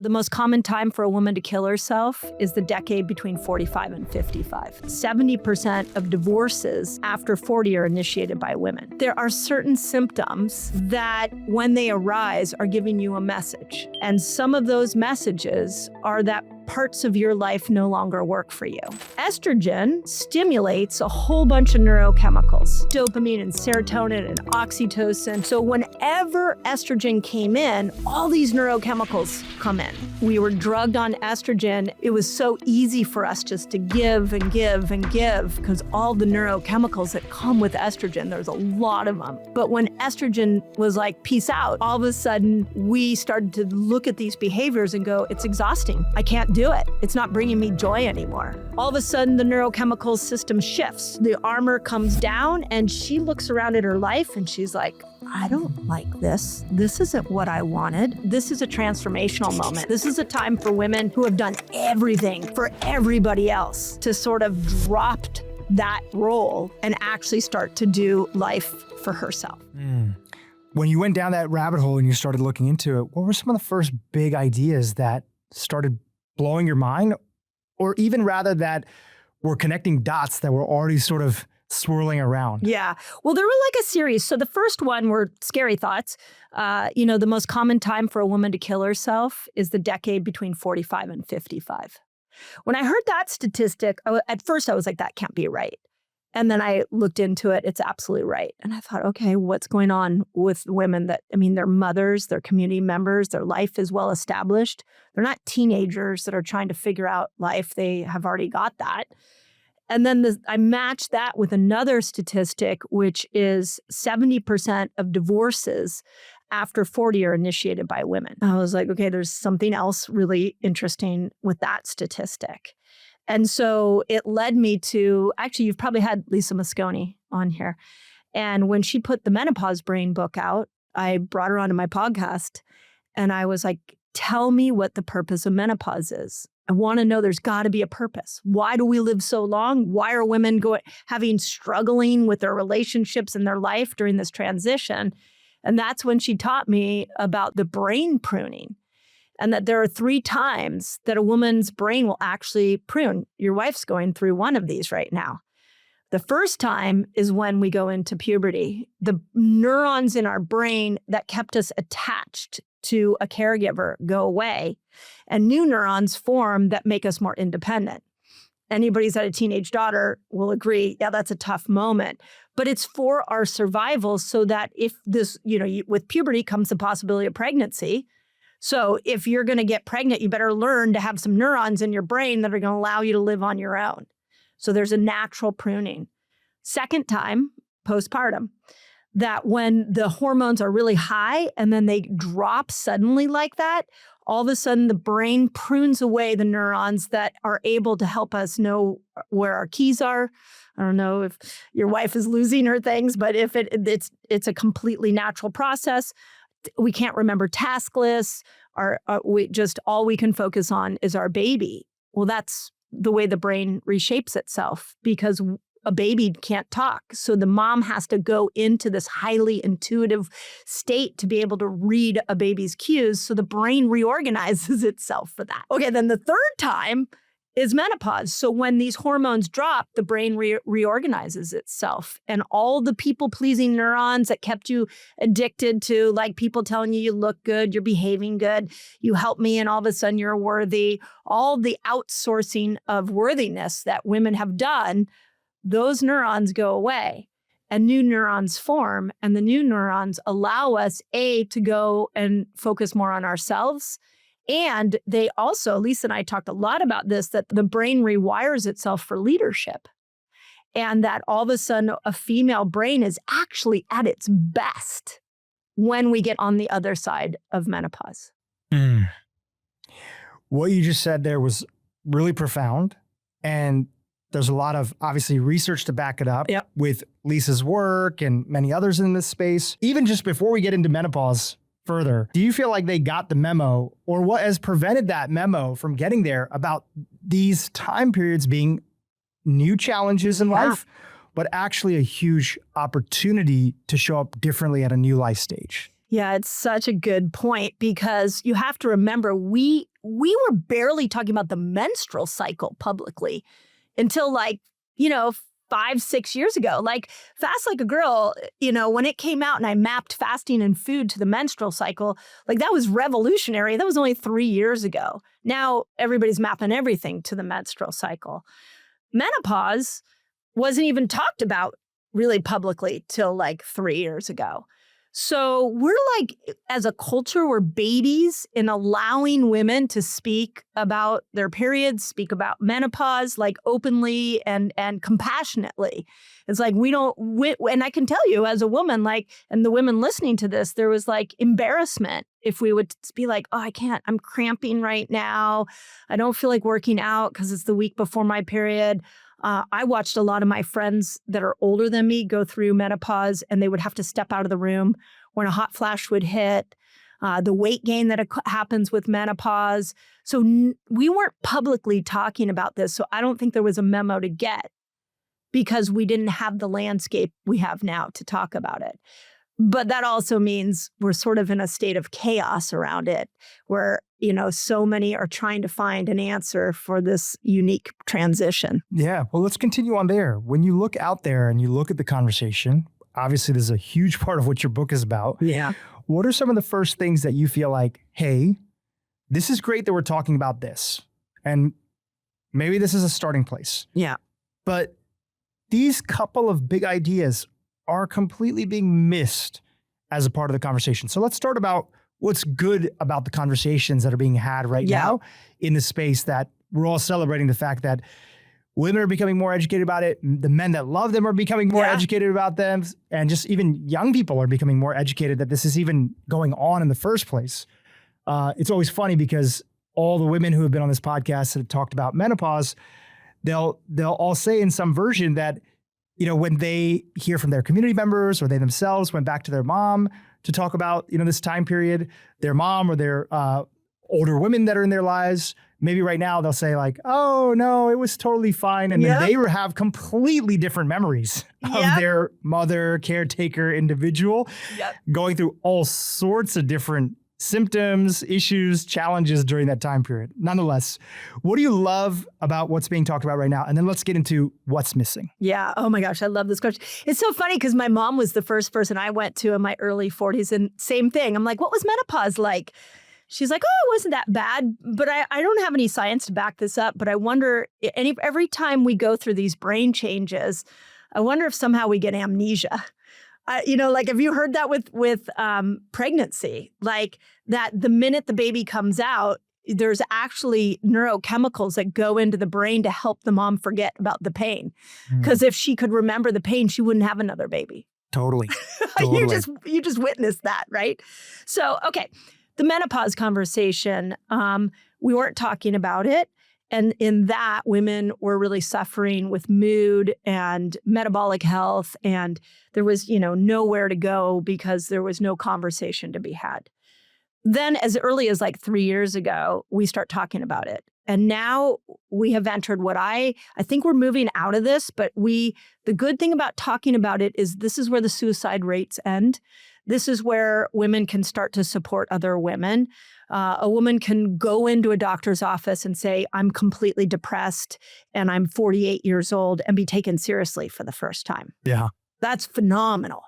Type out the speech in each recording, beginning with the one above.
The most common time for a woman to kill herself is the decade between 45 and 55. 70% of divorces after 40 are initiated by women. There are certain symptoms that, when they arise, are giving you a message. And some of those messages are that parts of your life no longer work for you. Estrogen stimulates a whole bunch of neurochemicals, dopamine and serotonin and oxytocin. So whenever estrogen came in, all these neurochemicals come in. We were drugged on estrogen. It was so easy for us just to give and give and give because all the neurochemicals that come with estrogen, there's a lot of them. But when estrogen was like, peace out, all of a sudden we started to look at these behaviors and go, it's exhausting. I can't do it. It's not bringing me joy anymore. All of a sudden the neurochemical system shifts. The armor comes down and she looks around at her life and she's like, I don't like this. This isn't what I wanted. This is a transformational moment. This is a time for women who have done everything for everybody else to sort of drop that role and actually start to do life for herself. When you went down that rabbit hole and you started looking into it, what were some of the first big ideas that started blowing your mind, or even rather that were connecting dots that were already sort of swirling around? Yeah. Well, there were like a series. So the first one were scary thoughts. The most common time for a woman to kill herself is the decade between 45 and 55. When I heard that statistic, at first I was like, that can't be right. And then I looked into it. It's absolutely right. And I thought, okay, what's going on with women that, they're mothers, they're community members, their life is well established. They're not teenagers that are trying to figure out life. They have already got that. And then I matched that with another statistic, which is 70% of divorces after 40 are initiated by women. I was like, okay, there's something else really interesting with that statistic. And so it led me to, actually, you've probably had Lisa Mosconi on here. And when she put the Menopause Brain book out, I brought her onto my podcast and I was like, tell me what the purpose of menopause is. I want to know there's got to be a purpose. Why do we live so long? Why are women struggling with their relationships and their life during this transition? And that's when she taught me about the brain pruning, and that there are 3 times that a woman's brain will actually prune. Your wife's going through one of these right now. The first time is when we go into puberty. The neurons in our brain that kept us attached to a caregiver go away, and new neurons form that make us more independent. Anybody who's had a teenage daughter will agree, yeah, that's a tough moment. But it's for our survival, so that if this, with puberty comes the possibility of pregnancy. So if you're going to get pregnant, you better learn to have some neurons in your brain that are going to allow you to live on your own. So there's a natural pruning. Second time, postpartum, that when the hormones are really high and then they drop suddenly like that, all of a sudden the brain prunes away the neurons that are able to help us know where our keys are. I don't know if your wife is losing her things, but if it's a completely natural process. We can't remember task lists. All we can focus on is our baby. Well, that's the way the brain reshapes itself, because a baby can't talk. So the mom has to go into this highly intuitive state to be able to read a baby's cues. So the brain reorganizes itself for that. Okay, then the third time is menopause. So when these hormones drop, the brain reorganizes itself. And all the people-pleasing neurons that kept you addicted to, like people telling you look good, you're behaving good, you help me, and all of a sudden you're worthy, all the outsourcing of worthiness that women have done, those neurons go away and new neurons form. And the new neurons allow us, to go and focus more on ourselves. And they also, Lisa and I talked a lot about this, that the brain rewires itself for leadership. And that all of a sudden a female brain is actually at its best when we get on the other side of menopause. What you just said there was really profound. And there's a lot of, obviously, research to back it up with Lisa's work and many others in this space. Even just before we get into menopause further, do you feel like they got the memo, or what has prevented that memo from getting there about these time periods being new challenges in life, but actually a huge opportunity to show up differently at a new life stage? Yeah, it's such a good point because you have to remember we were barely talking about the menstrual cycle publicly until 5, 6 years ago. Like Fast Like a Girl, when it came out and I mapped fasting and food to the menstrual cycle, like that was revolutionary. That was only 3 years ago. Now everybody's mapping everything to the menstrual cycle. Menopause wasn't even talked about really publicly till like 3 years ago. So we're like, as a culture, we're babies in allowing women to speak about their periods, speak about menopause, like openly and compassionately. It's like and I can tell you as a woman, like, and the women listening to this, there was like embarrassment if we would be like, oh, I can't, I'm cramping right now. I don't feel like working out because it's the week before my period. I watched a lot of my friends that are older than me go through menopause, and they would have to step out of the room when a hot flash would hit, the weight gain that happens with menopause. So we weren't publicly talking about this. So I don't think there was a memo to get because we didn't have the landscape we have now to talk about it. But that also means we're sort of in a state of chaos around it where, so many are trying to find an answer for this unique transition. Yeah. Well, let's continue on there. When you look out there and you look at the conversation, obviously this is a huge part of what your book is about. Yeah. What are some of the first things that you feel like, hey, this is great that we're talking about this, and maybe this is a starting place. Yeah. But these couple of big ideas are completely being missed as a part of the conversation. So let's start about what's good about the conversations that are being had right now in the space that we're all celebrating the fact that women are becoming more educated about it. The men that love them are becoming more educated about them. And just even young people are becoming more educated that this is even going on in the first place. It's always funny because all the women who have been on this podcast that have talked about menopause, they'll all say in some version that, when they hear from their community members or they themselves went back to their mom to talk about, this time period, their mom or their older women that are in their lives, maybe right now they'll say like, oh no, it was totally fine. And then they have completely different memories of their mother, caretaker, individual going through all sorts of different symptoms, issues, challenges during that time period. Nonetheless, what do you love about what's being talked about right now? And then let's get into what's missing. Yeah. Oh my gosh, I love this question. It's so funny because my mom was the first person I went to in my early 40s, and same thing. I'm like, what was menopause like? She's like, oh, it wasn't that bad. But I don't have any science to back this up. But I wonder, every time we go through these brain changes, I wonder if somehow we get amnesia. Have you heard that with pregnancy? Like that the minute the baby comes out, there's actually neurochemicals that go into the brain to help the mom forget about the pain. Because if she could remember the pain, she wouldn't have another baby. Totally. You just witnessed that, right? So, okay, the menopause conversation, we weren't talking about it. And in that, women were really suffering with mood and metabolic health. And there was, nowhere to go because there was no conversation to be had. Then as early as like 3 years ago, we start talking about it. And now we have entered what I think we're moving out of this, but the good thing about talking about it is this is where the suicide rates end. This is where women can start to support other women. A woman can go into a doctor's office and say, I'm completely depressed and I'm 48 years old, and be taken seriously for the first time. Yeah. That's phenomenal.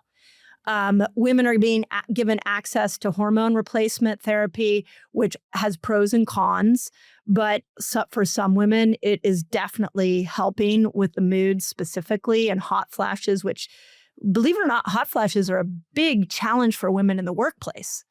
Women are being given access to hormone replacement therapy, which has pros and cons. But for some women, it is definitely helping with the mood specifically, and hot flashes, which, believe it or not, hot flashes are a big challenge for women in the workplace.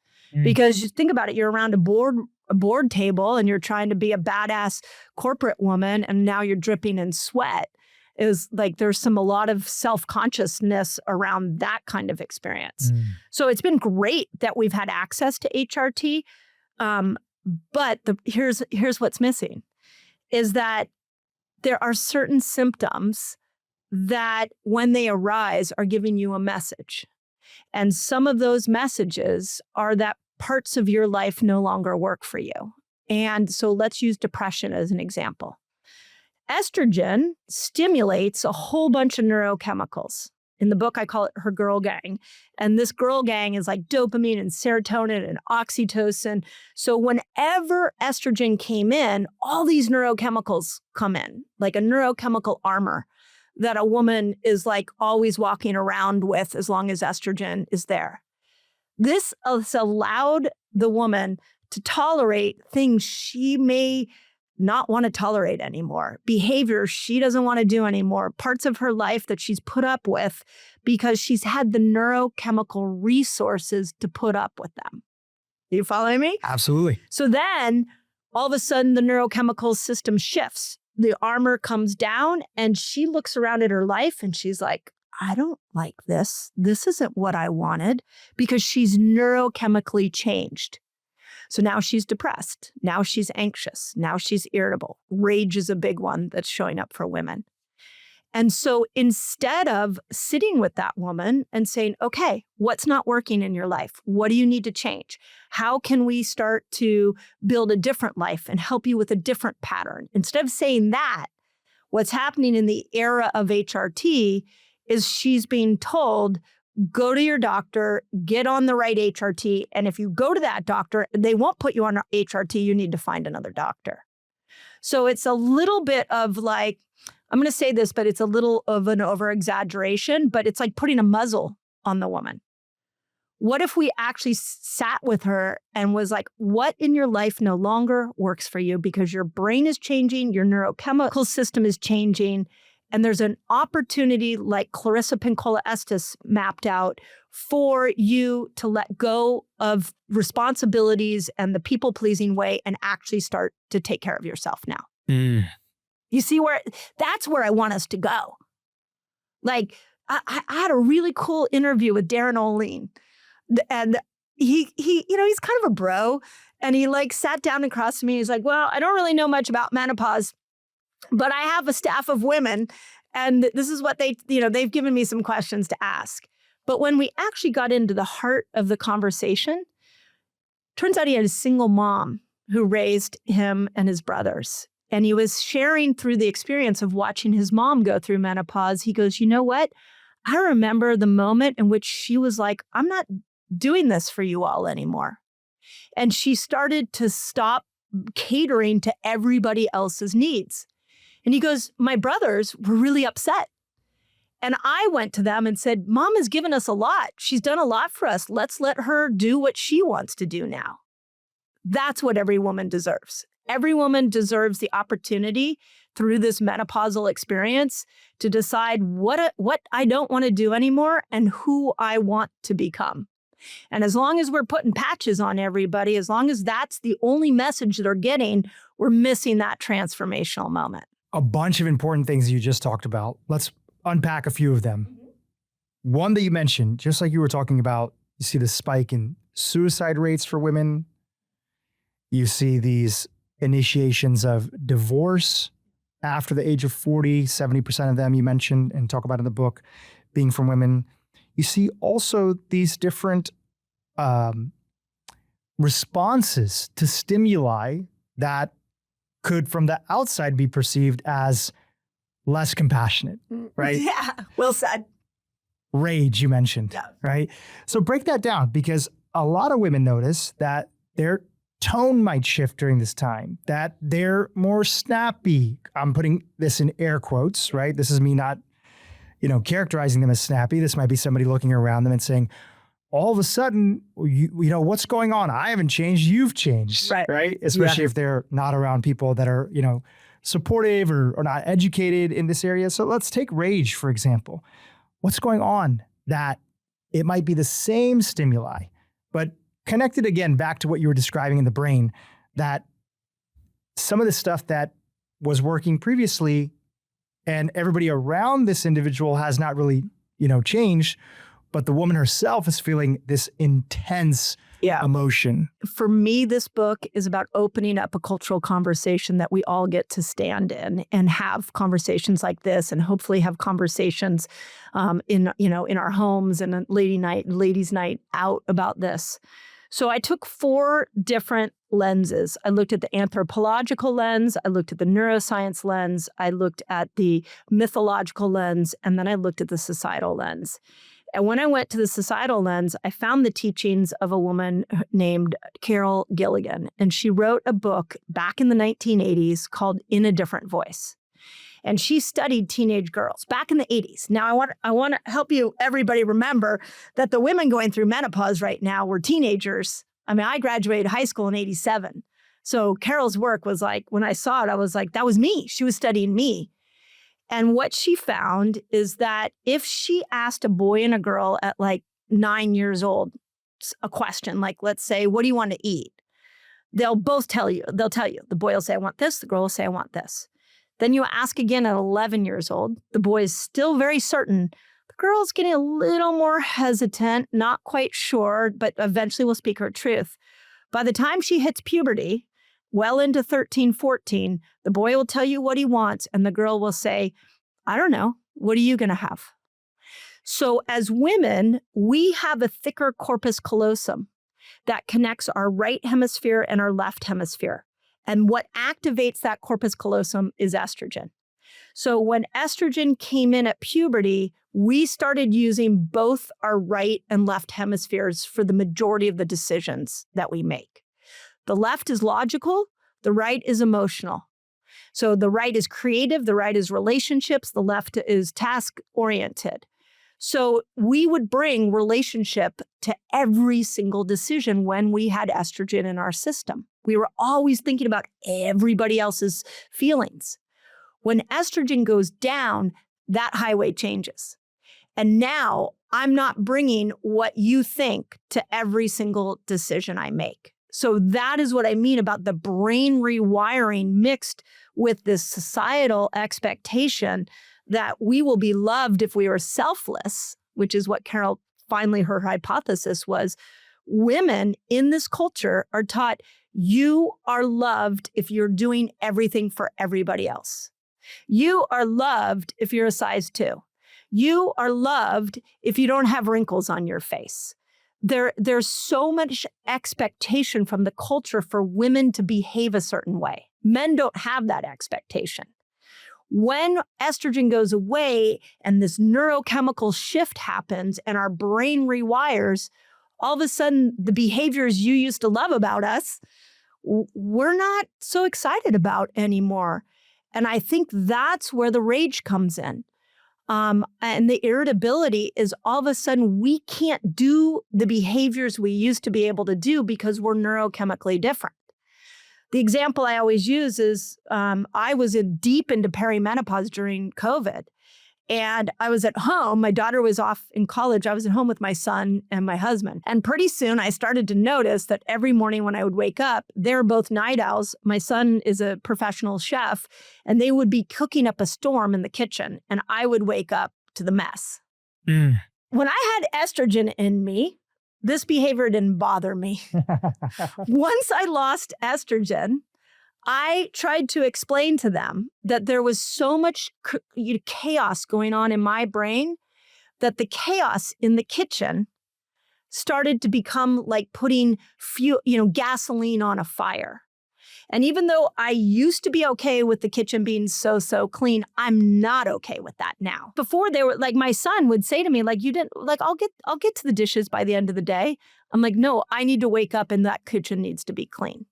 Because you think about it, you're around a board table and you're trying to be a badass corporate woman, and now you're dripping in sweat. Is like there's a lot of self-consciousness around that kind of experience. So it's been great that we've had access to HRT. But here's what's missing is that there are certain symptoms that when they arise are giving you a message. And some of those messages are that parts of your life no longer work for you. And so let's use depression as an example. Estrogen stimulates a whole bunch of neurochemicals In the book, I call it her girl gang. And this girl gang is like dopamine and serotonin and oxytocin. So whenever estrogen came in, all these neurochemicals come in, like a neurochemical armor that a woman is like always walking around with as long as estrogen is there. This has allowed the woman to tolerate things she may not want to tolerate anymore, behavior she doesn't want to do anymore, parts of her life that she's put up with because she's had the neurochemical resources to put up with them. You following me? Absolutely. So then all of a sudden the neurochemical system shifts. The armor comes down and she looks around at her life and she's like, I don't like this. This isn't what I wanted, because she's neurochemically changed. So now she's depressed. Now she's anxious. Now she's irritable. Rage is a big one that's showing up for women. And so instead of sitting with that woman and saying, okay, what's not working in your life? What do you need to change? How can we start to build a different life and help you with a different pattern? Instead of saying that, what's happening in the era of HRT is she's being told, go to your doctor, get on the right HRT. And if you go to that doctor, they won't put you on HRT. You need to find another doctor. So it's a little bit of like, I'm going to say this, but it's a little of an over-exaggeration, but it's like putting a muzzle on the woman. What if we actually sat with her and was like, what in your life no longer works for you because your brain is changing, your neurochemical system is changing, and there's an opportunity like Clarissa Pinkola Estes mapped out for you to let go of responsibilities and the people-pleasing way and actually start to take care of yourself now. Mm. You see that's where I want us to go. Like, I had a really cool interview with Darren O'Lean, and he's kind of a bro, and he like sat down across from me. He's like, well, I don't really know much about menopause, but I have a staff of women, and this is what they've given me some questions to ask. But when we actually got into the heart of the conversation, turns out he had a single mom who raised him and his brothers. And he was sharing through the experience of watching his mom go through menopause. He goes, you know what? I remember the moment in which she was like, I'm not doing this for you all anymore. And she started to stop catering to everybody else's needs. And he goes, my brothers were really upset. And I went to them and said, Mom has given us a lot. She's done a lot for us. Let's let her do what she wants to do now. That's what every woman deserves. Every woman deserves the opportunity through this menopausal experience to decide what I don't want to do anymore and who I want to become. And as long as we're putting patches on everybody, as long as that's the only message they're getting, we're missing that transformational moment. A bunch of important things you just talked about. Let's unpack a few of them. Mm-hmm. One that you mentioned, just like you were talking about, you see the spike in suicide rates for women. You see these initiations of divorce after the age of 40, 70% of them you mentioned and talk about in the book being from women. You see also these different responses to stimuli that could from the outside be perceived as less compassionate, right? Yeah, well said. Rage, you mentioned, yeah. Right? So break that down, because a lot of women notice that their tone might shift during this time, that they're more snappy. I'm putting this in air quotes, right? This is me not, characterizing them as snappy. This might be somebody looking around them and saying, all of a sudden, what's going on? I haven't changed. You've changed, right? Especially if they're not around people that are, supportive or not educated in this area. So let's take rage, for example. What's going on that it might be the same stimuli, but connected again back to what you were describing in the brain, that some of the stuff that was working previously and everybody around this individual has not really, changed, but the woman herself is feeling this intense emotion. For me, this book is about opening up a cultural conversation that we all get to stand in and have conversations like this, and hopefully have conversations in our homes and a ladies' night out about this. So I took 4 different lenses. I looked at the anthropological lens, I looked at the neuroscience lens, I looked at the mythological lens, and then I looked at the societal lens. And when I went to the societal lens, I found the teachings of a woman named Carol Gilligan. And she wrote a book back in the 1980s called In a Different Voice. And she studied teenage girls back in the 80s. Now, I want to help you, everybody, remember that the women going through menopause right now were teenagers. I mean, I graduated high school in 87. So Carol's work was like, when I saw it, I was like, that was me. She was studying me. And what she found is that if she asked a boy and a girl at like 9 years old a question, like, let's say, what do you want to eat? They'll both tell you. They'll tell you. The boy will say, I want this. The girl will say, I want this. Then you ask again at 11 years old. The boy is still very certain. The girl's getting a little more hesitant, not quite sure, but eventually will speak her truth. By the time she hits puberty, well into 13, 14, the boy will tell you what he wants, and the girl will say, I don't know. What are you going to have? So as women, we have a thicker corpus callosum that connects our right hemisphere and our left hemisphere. And what activates that corpus callosum is estrogen. So when estrogen came in at puberty, we started using both our right and left hemispheres for the majority of the decisions that we make. The left is logical, the right is emotional. So the right is creative, the right is relationships, the left is task-oriented. So we would bring relationship to every single decision when we had estrogen in our system. We were always thinking about everybody else's feelings. When estrogen goes down, that highway changes. And now I'm not bringing what you think to every single decision I make. So that is what I mean about the brain rewiring mixed with this societal expectation that we will be loved if we are selfless, which is what Carol, finally, her hypothesis was. Women in this culture are taught you are loved if you're doing everything for everybody else. You are loved if you're a size 2. You are loved if you don't have wrinkles on your face. There's so much expectation from the culture for women to behave a certain way. Men don't have that expectation. When estrogen goes away and this neurochemical shift happens and our brain rewires, all of a sudden the behaviors you used to love about us, we're not so excited about anymore. And I think that's where the rage comes in. And the irritability is all of a sudden we can't do the behaviors we used to be able to do because we're neurochemically different. The example I always use is I was deep into perimenopause during COVID. And I was at home. My daughter was off in college. I was at home with my son and my husband. And pretty soon I started to notice that every morning when I would wake up, they're both night owls. My son is a professional chef, and they would be cooking up a storm in the kitchen, and I would wake up to the mess. When I had estrogen in me, this behavior didn't bother me. Once I lost estrogen, I tried to explain to them that there was so much chaos going on in my brain that the chaos in the kitchen started to become like putting gasoline on a fire. And even though I used to be okay with the kitchen being so clean, I'm not okay with that now. Before, they were like, my son would say to me, like, you didn't, like, I'll get to the dishes by the end of the day. I'm like, no, I need to wake up and that kitchen needs to be clean.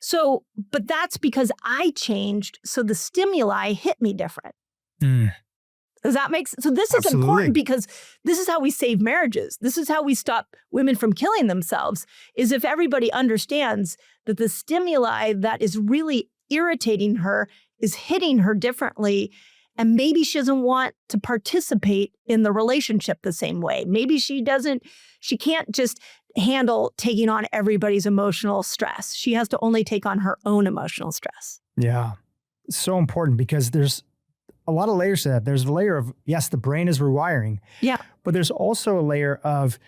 So, but that's because I changed, so the stimuli hit me different. Does that make sense? So this is important because this is how we save marriages. This is how we stop women from killing themselves, is if everybody understands that the stimuli that is really irritating her is hitting her differently, and maybe she doesn't want to participate in the relationship the same way. Maybe she can't just handle taking on everybody's emotional stress. She has to only take on her own emotional stress. Yeah. So important because there's a lot of layers to that. There's a layer of, yes, the brain is rewiring. Yeah. But there's also a layer of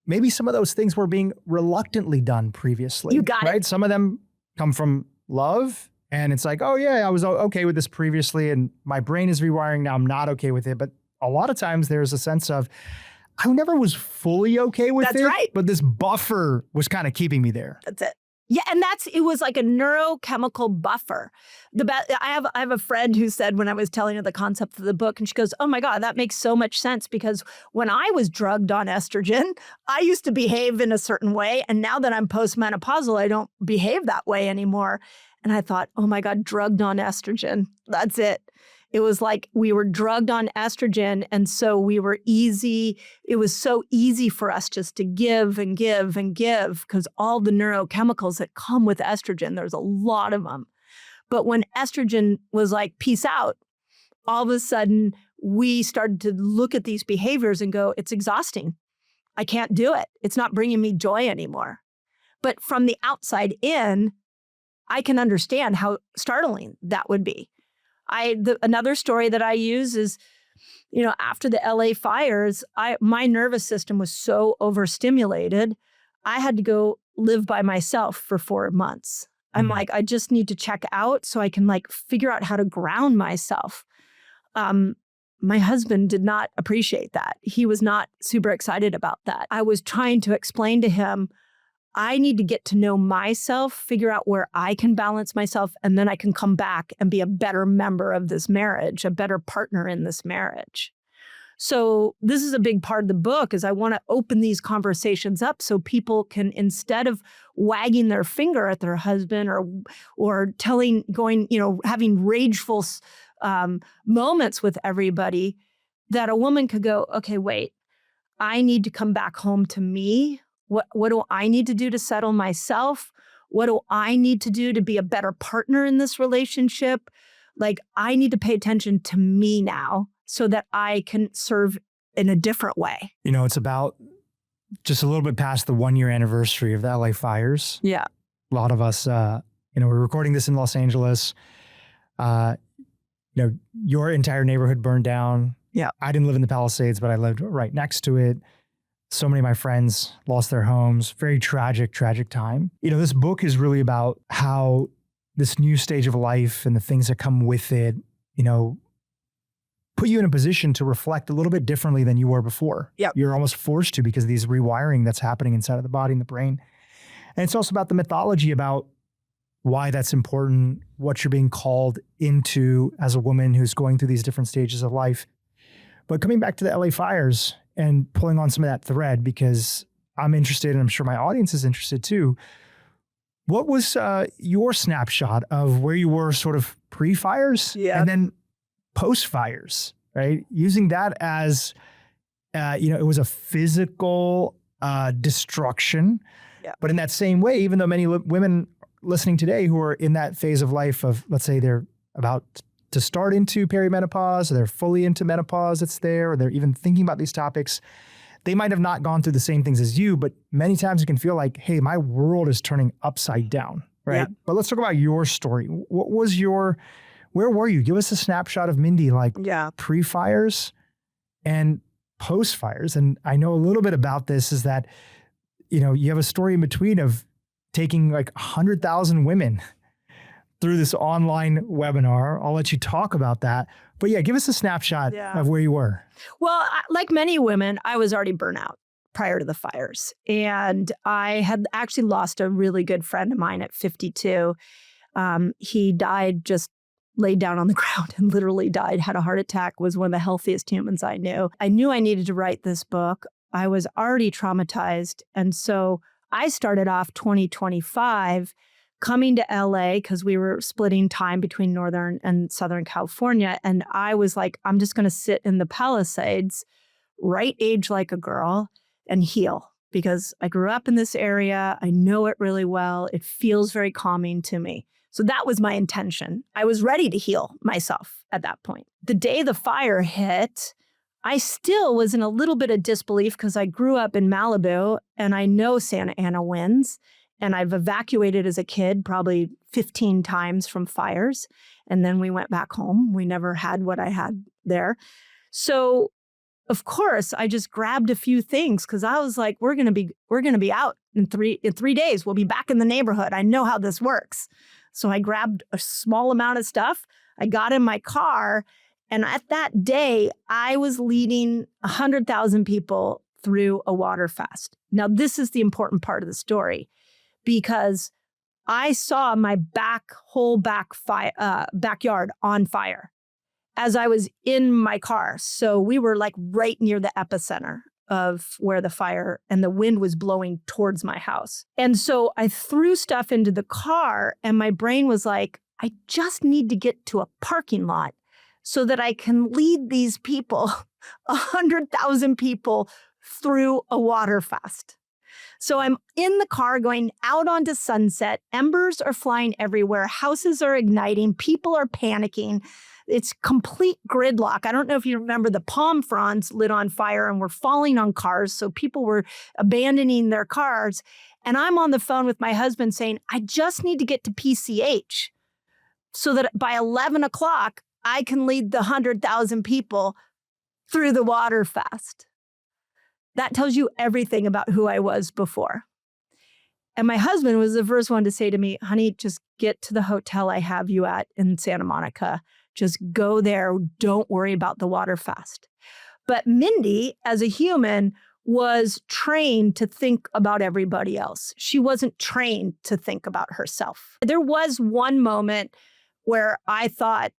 maybe some of those things were being reluctantly done previously. You got it. Right? Some of them come from love. And it's like, oh yeah, I was okay with this previously and my brain is rewiring. Now I'm not okay with it. But a lot of times there's a sense of, I never was fully okay with it. That's right. But this buffer was kind of keeping me there. That's it. Yeah, and it was like a neurochemical buffer. I have a friend who said when I was telling her the concept of the book, and she goes, "Oh my God, that makes so much sense because when I was drugged on estrogen, I used to behave in a certain way, and now that I'm postmenopausal, I don't behave that way anymore." And I thought, "Oh my God, drugged on estrogen. That's it." It was like we were drugged on estrogen, and so we were easy. It was so easy for us just to give and give and give because all the neurochemicals that come with estrogen, there's a lot of them. But when estrogen was like, peace out, all of a sudden we started to look at these behaviors and go, it's exhausting. I can't do it. It's not bringing me joy anymore. But from the outside in, I can understand how startling that would be. Another story that I use is, after the LA fires, my nervous system was so overstimulated, I had to go live by myself for 4 months. I'm like, I just need to check out so I can figure out how to ground myself. My husband did not appreciate that. He was not super excited about that. I was trying to explain to him, I need to get to know myself, figure out where I can balance myself, and then I can come back and be a better member of this marriage, a better partner in this marriage. So this is a big part of the book is I want to open these conversations up so people can, instead of wagging their finger at their husband or having rageful moments with everybody, that a woman could go, okay, wait, I need to come back home to me. What do I need to do to settle myself? What do I need to do to be a better partner in this relationship? I need to pay attention to me now so that I can serve in a different way. It's about just a little bit past the 1-year anniversary of the LA fires. Yeah. A lot of us, we're recording this in Los Angeles. Your entire neighborhood burned down. Yeah. I didn't live in the Palisades, but I lived right next to it. So many of my friends lost their homes. Very tragic, tragic time. This book is really about how this new stage of life and the things that come with it, put you in a position to reflect a little bit differently than you were before. Yep. You're almost forced to because of these rewiring that's happening inside of the body and the brain. And it's also about the mythology about why that's important, what you're being called into as a woman who's going through these different stages of life. But coming back to the LA fires, and pulling on some of that thread because I'm interested and I'm sure my audience is interested too. What was your snapshot of where you were sort of pre-fires and then post-fires, right? Using that as, it was a physical destruction. Yeah. But in that same way, even though many women listening today who are in that phase of life of, let's say they're about to start into perimenopause, or they're fully into menopause that's there, or they're even thinking about these topics, they might have not gone through the same things as you, but many times it can feel like, hey, my world is turning upside down, right? Yeah. But let's talk about your story. Where were you? Give us a snapshot of Mindy, pre-fires and post-fires. And I know a little bit about this is that, you have a story in between of taking 100,000 women through this online webinar. I'll let you talk about that. But give us a snapshot of where you were. Well, like many women, I was already burnt out prior to the fires. And I had actually lost a really good friend of mine at 52. He died, just laid down on the ground and literally died, had a heart attack, was one of the healthiest humans I knew. I knew I needed to write this book. I was already traumatized. And so I started off 2025 coming to LA because we were splitting time between Northern and Southern California. And I was like, I'm just going to sit in the Palisades, age like a girl, and heal because I grew up in this area. I know it really well. It feels very calming to me. So that was my intention. I was ready to heal myself at that point. The day the fire hit, I still was in a little bit of disbelief because I grew up in Malibu and I know Santa Ana winds. And I've evacuated as a kid probably 15 times from fires. And then we went back home. We never had what I had there. So, of course, I just grabbed a few things because I was like, we're gonna be out in 3 days. We'll be back in the neighborhood. I know how this works. So I grabbed a small amount of stuff. I got in my car. And at that day, I was leading 100,000 people through a water fast. Now, this is the important part of the story because I saw my whole backyard on fire as I was in my car. So we were like right near the epicenter of where the fire and the wind was blowing towards my house. And so I threw stuff into the car and my brain was like, I just need to get to a parking lot so that I can lead these people, 100,000 people, through a water fast. So I'm in the car going out onto Sunset. Embers are flying everywhere. Houses are igniting. People are panicking. It's complete gridlock. I don't know if you remember the palm fronds lit on fire and were falling on cars. So people were abandoning their cars. And I'm on the phone with my husband saying, I just need to get to PCH so that by 11 o'clock, I can lead the 100,000 people through the water fast. That tells you everything about who I was before. And my husband was the first one to say to me, honey, just get to the hotel I have you at in Santa Monica. Just go there. Don't worry about the water fast. But Mindy, as a human, was trained to think about everybody else. She wasn't trained to think about herself. There was one moment where I thought,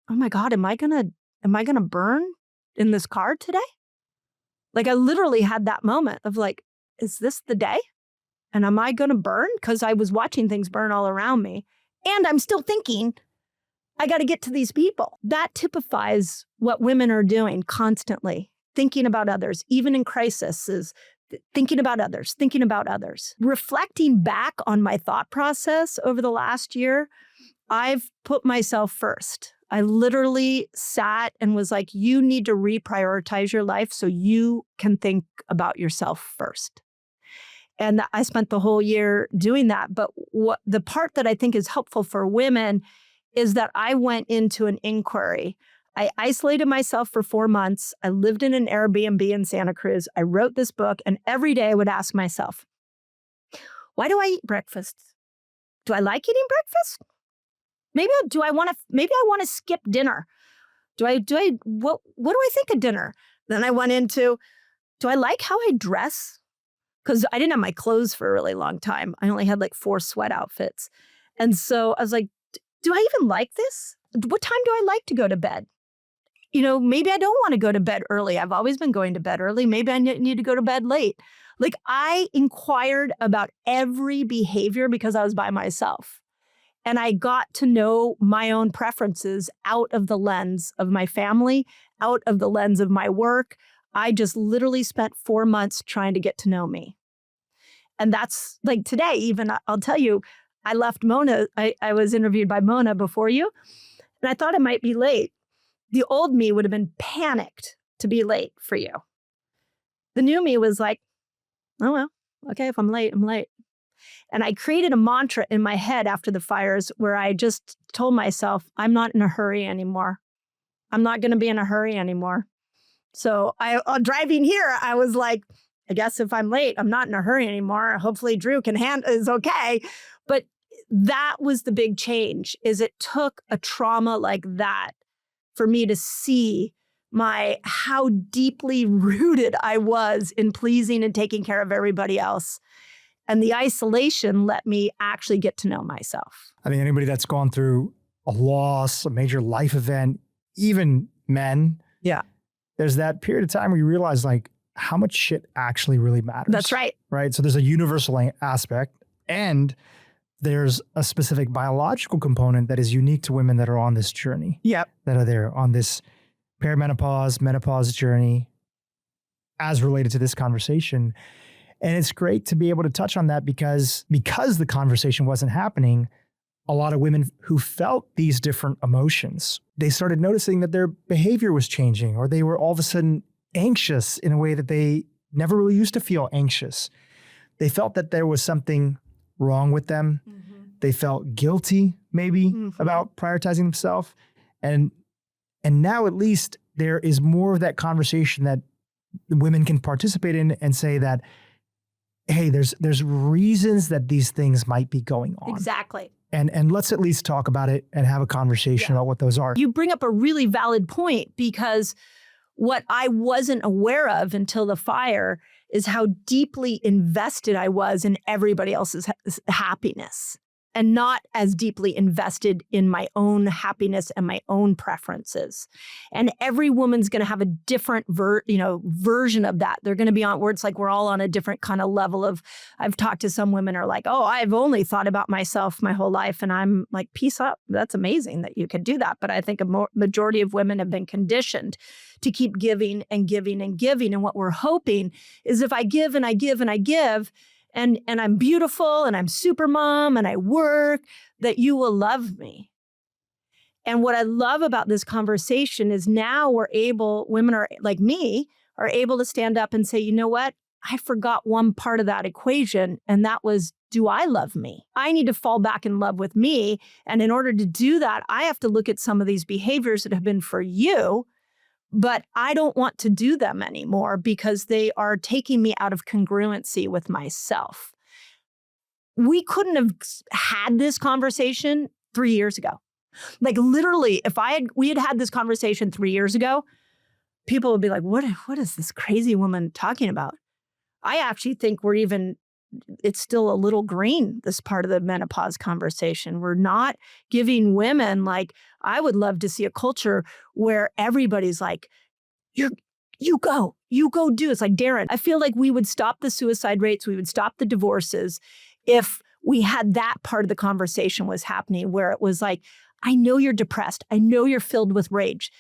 oh my God, am I gonna burn in this car today? Like I literally had that moment of like, is this the day? And am I going to burn? Because I was watching things burn all around me. And I'm still thinking, I got to get to these people. That typifies what women are doing constantly, thinking about others, even in crisis, is thinking about others, thinking about others. Reflecting back on my thought process over the last year, I've put myself first. I literally sat and was like, you need to reprioritize your life so you can think about yourself first. And I spent the whole year doing that. But the part that I think is helpful for women is that I went into an inquiry. I isolated myself for 4 months. I lived in an Airbnb in Santa Cruz. I wrote this book, and every day I would ask myself, why do I eat breakfast? Do I like eating breakfast? Maybe I want to skip dinner. What do I think of dinner? Then I went into, do I like how I dress? Because I didn't have my clothes for a really long time. I only had like 4 sweat outfits. And so I was like, do I even like this? What time do I like to go to bed? Maybe I don't want to go to bed early. I've always been going to bed early. Maybe I need to go to bed late. Like I inquired about every behavior because I was by myself. And I got to know my own preferences out of the lens of my family, out of the lens of my work. I just literally spent 4 months trying to get to know me. And that's like today, even I'll tell you, I left Mona. I was interviewed by Mona before you, and I thought I might be late. The old me would have been panicked to be late for you. The new me was like, oh, well, okay, if I'm late, I'm late. And I created a mantra in my head after the fires where I just told myself, I'm not in a hurry anymore. I'm not going to be in a hurry anymore. So driving here, I was like, I guess if I'm late, I'm not in a hurry anymore. Hopefully Dhru is okay. But that was the big change, is it took a trauma like that for me to see how deeply rooted I was in pleasing and taking care of everybody else. And the isolation let me actually get to know myself. I think anybody that's gone through a loss, a major life event, even men, there's that period of time where you realize like how much shit actually really matters. That's right. Right. So there's a universal aspect, and there's a specific biological component that is unique to women that are on this journey. Yep. That are there on this perimenopause, menopause journey as related to this conversation. And it's great to be able to touch on that because the conversation wasn't happening, a lot of women who felt these different emotions, they started noticing that their behavior was changing, or they were all of a sudden anxious in a way that they never really used to feel anxious. They felt that there was something wrong with them. Mm-hmm. They felt guilty maybe about prioritizing themselves. And now at least there is more of that conversation that women can participate in and say that, hey, there's reasons that these things might be going on. Exactly. And let's at least talk about it and have a conversation about what those are. You bring up a really valid point, because What I wasn't aware of until the fire is how deeply invested I was in everybody else's happiness, and not as deeply invested in my own happiness and my own preferences. And every woman's going to have a different version of that. They're going to be on where it's like we're all on a different kind of level of, I've talked to some women are like, oh, I've only thought about myself my whole life. And I'm like, peace up. That's amazing that you can do that. But I think a majority of women have been conditioned to keep giving and giving and giving. And what we're hoping is if I give and I give and I give, and I'm beautiful and I'm super mom and I work, that you will love me. And what I love about this conversation is now women are like me, are able to stand up and say, you know what? I forgot one part of that equation. And that was, do I love me? I need to fall back in love with me. And in order to do that, I have to look at some of these behaviors that have been for you, but I don't want to do them anymore because they are taking me out of congruency with myself. We couldn't have had this conversation 3 years ago. Like literally, if we had this conversation 3 years ago, people would be like, what is this crazy woman talking about? I actually think it's still a little green, this part of the menopause conversation. We're not giving women, like, I would love to see a culture where everybody's like, you go do. It's like, Darren, I feel like we would stop the suicide rates, we would stop the divorces if we had that part of the conversation was happening where it was like, I know you're depressed. I know you're filled with rage.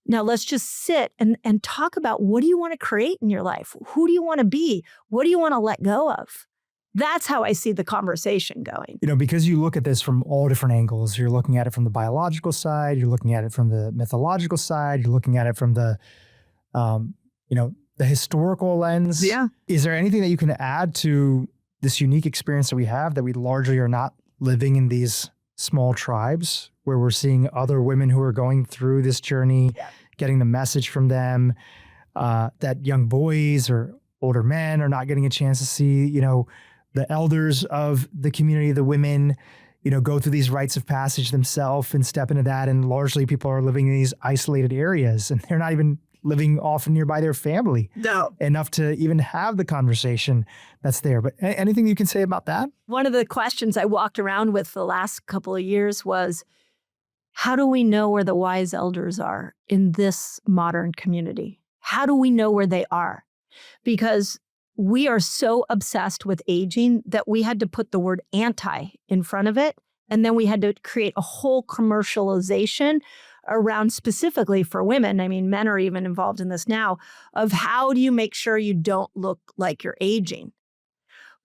Now let's just sit and talk about, what do you want to create in your life? Who do you want to be? What do you want to let go of? That's how I see the conversation going. Because you look at this from all different angles. You're looking at it from the biological side. You're looking at it from the mythological side. You're looking at it from the, the historical lens. Yeah. Is there anything that you can add to this unique experience that we have, that we largely are not living in these small tribes where we're seeing other women who are going through this journey, getting the message from them, that young boys or older men are not getting a chance to see, the elders of the community, the women, go through these rites of passage themselves and step into that. And largely people are living in these isolated areas and they're not even living often nearby their family enough to even have the conversation that's there. But anything you can say about that? One of the questions I walked around with the last couple of years was, how do we know where the wise elders are in this modern community? How do we know where they are? Because we are so obsessed with aging that we had to put the word anti in front of it. And then we had to create a whole commercialization around specifically for women. I mean, men are even involved in this now, of how do you make sure you don't look like you're aging?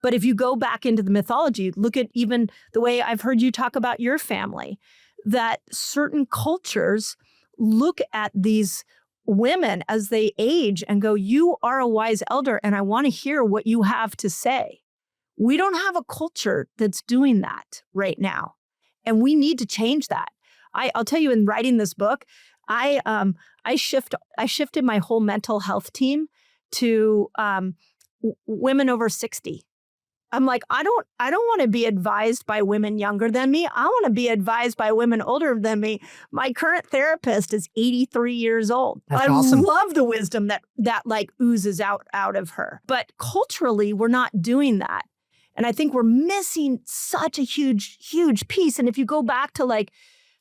But if you go back into the mythology, look at even the way I've heard you talk about your family, that certain cultures look at these women as they age and go, you are a wise elder and I want to hear what you have to say. We don't have a culture that's doing that right now. And we need to change that. I'll tell you, in writing this book, I shifted my whole mental health team to women over 60. I'm like, I don't want to be advised by women younger than me. I want to be advised by women older than me. My current therapist is 83 years old. That's I awesome. love the wisdom that like oozes out of her. But culturally, we're not doing that. And I think we're missing such a huge, huge piece. And if you go back to like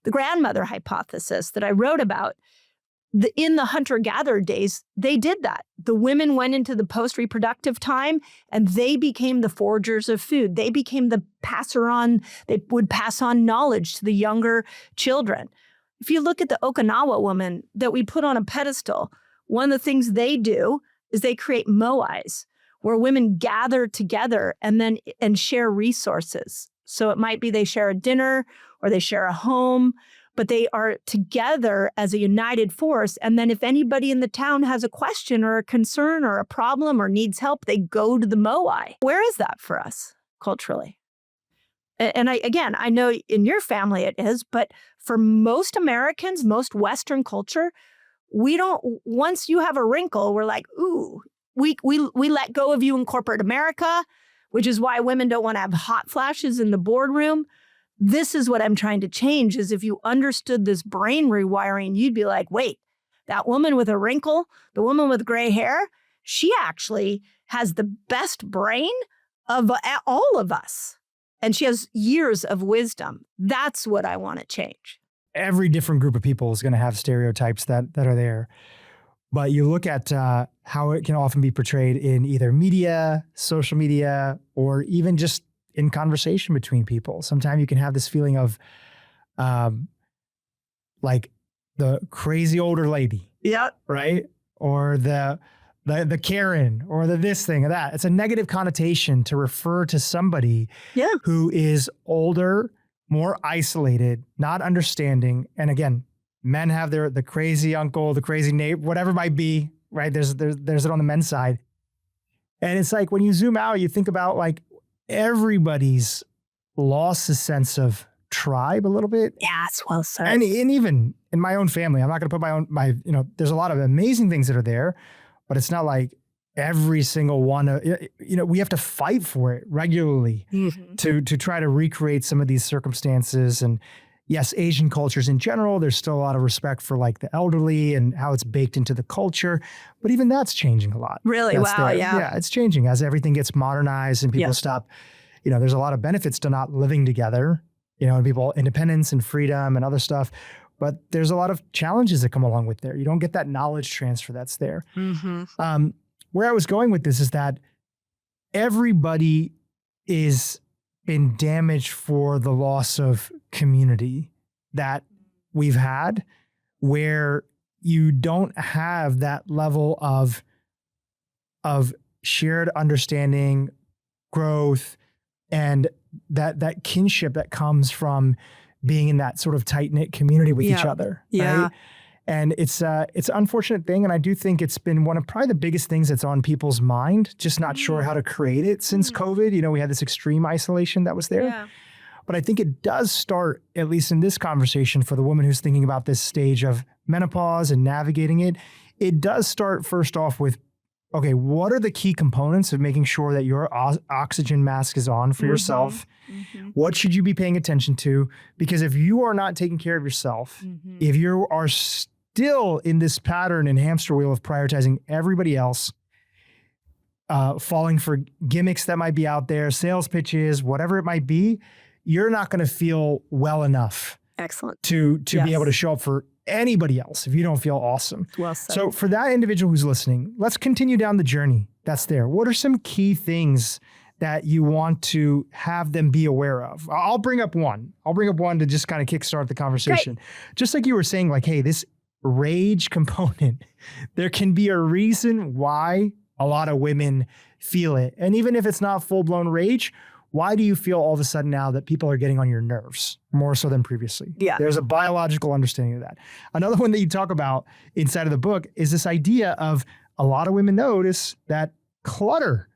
the grandmother hypothesis that I wrote about, in the hunter-gatherer days, they did that. The women went into the post-reproductive time and they became the foragers of food. They became the passer on. They would pass on knowledge to the younger children. If you look at the Okinawa woman that we put on a pedestal, one of the things they do is they create moais, where women gather together and share resources. So it might be they share a dinner or they share a home, but they are together as a united force. And then if anybody in the town has a question or a concern or a problem or needs help, they go to the moai. Where is that for us culturally? And I know in your family it is, but for most Americans, most Western culture, we don't, once you have a wrinkle, we're like, ooh, we let go of you in corporate America, which is why women don't want to have hot flashes in the boardroom. This is what I'm trying to change, is if you understood this brain rewiring, you'd be like, wait, That woman with a wrinkle, the woman with gray hair, she actually has the best brain of all of us. And she has years of wisdom. That's what I want to change. Every different group of people is going to have stereotypes that are there. But you look at how it can often be portrayed in either media, social media, or even just in conversation between people. Sometimes you can have this feeling of like the crazy older lady. Yeah. Right? Or the Karen, or the this thing or that. It's a negative connotation to refer to somebody who is older, more isolated, not understanding. And again, men have the crazy uncle, the crazy neighbor, whatever it might be, right? There's it on the men's side. And it's like when you zoom out, you think about like everybody's lost a sense of tribe a little bit. Yeah, it's well said. And even in my own family, I'm not going to put there's a lot of amazing things that are there, but it's not like every single one. We have to fight for it regularly to try to recreate some of these circumstances. And yes, Asian cultures in general, there's still a lot of respect for like the elderly and how it's baked into the culture. But even that's changing a lot. Really? Wow. Yeah. Yeah, it's changing as everything gets modernized and people stop. There's a lot of benefits to not living together, and people, independence and freedom and other stuff. But there's a lot of challenges that come along with there. You don't get that knowledge transfer that's there. Where I was going with this is that everybody is been damaged for the loss of community that we've had, where you don't have that level of shared understanding, growth, and that kinship that comes from being in that sort of tight-knit community with each other. Yeah. Right? And it's an unfortunate thing. And I do think it's been one of probably the biggest things that's on people's mind, just not sure how to create it since COVID. We had this extreme isolation that was there. Yeah. But I think it does start, at least in this conversation, for the woman who's thinking about this stage of menopause and navigating it, it does start first off with, okay, what are the key components of making sure that your oxygen mask is on for yourself? What should you be paying attention to? Because if you are not taking care of yourself, if you are still in this pattern and hamster wheel of prioritizing everybody else, falling for gimmicks that might be out there, sales pitches, whatever it might be, you're not going to feel well enough. Excellent. To be able to show up for anybody else if you don't feel awesome. Well said. So for that individual who's listening, let's continue down the journey that's there. What are some key things that you want to have them be aware of? I'll bring up one. To just kind of kickstart the conversation. Great. Just like you were saying, like, hey, this rage component, there can be a reason why a lot of women feel it. And even if it's not full-blown rage, why do you feel all of a sudden now that people are getting on your nerves more so than previously? Yeah. There's a biological understanding of that. Another one that you talk about inside of the book is this idea of a lot of women notice that clutter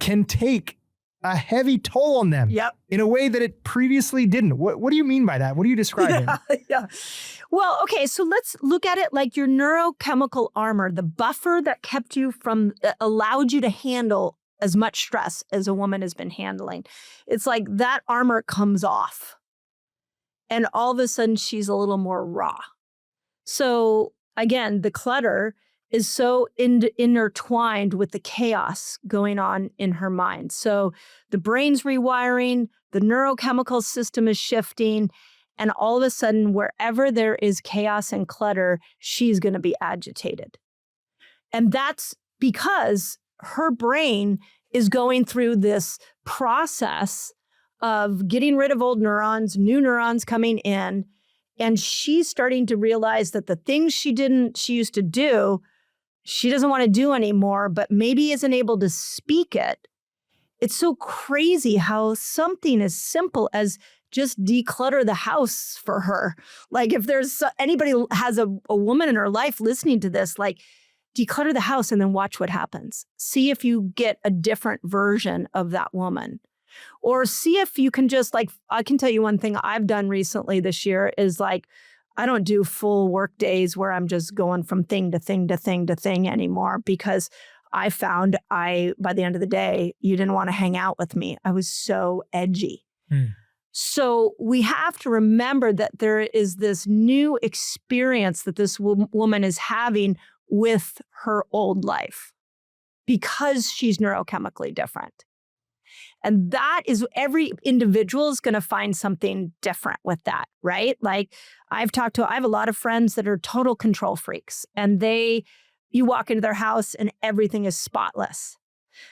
can take a heavy toll on them in a way that it previously didn't. What do you mean by that? What are you describing? Yeah. Well, okay, so let's look at it like your neurochemical armor, the buffer that kept you from, allowed you to handle as much stress as a woman has been handling. It's like that armor comes off and all of a sudden she's a little more raw. So again, the clutter is so intertwined with the chaos going on in her mind. So the brain's rewiring, the neurochemical system is shifting, and all of a sudden, wherever there is chaos and clutter, she's going to be agitated. And that's because her brain is going through this process of getting rid of old neurons, new neurons coming in, and she's starting to realize that the things she used to do, she doesn't want to do anymore, but maybe isn't able to speak it. It's so crazy how something as simple as just declutter the house for her. Like if there's anybody has a woman in her life listening to this, like declutter the house and then watch what happens. See if you get a different version of that woman. Or see if you can just like, I can tell you one thing I've done recently this year is like, I don't do full work days where I'm just going from thing to thing to thing to thing anymore, because I found by the end of the day, you didn't want to hang out with me. I was so edgy. So we have to remember that there is this new experience that this woman is having with her old life because she's neurochemically different. And that is, every individual is going to find something different with that, right? Like I have a lot of friends that are total control freaks, and you walk into their house and everything is spotless.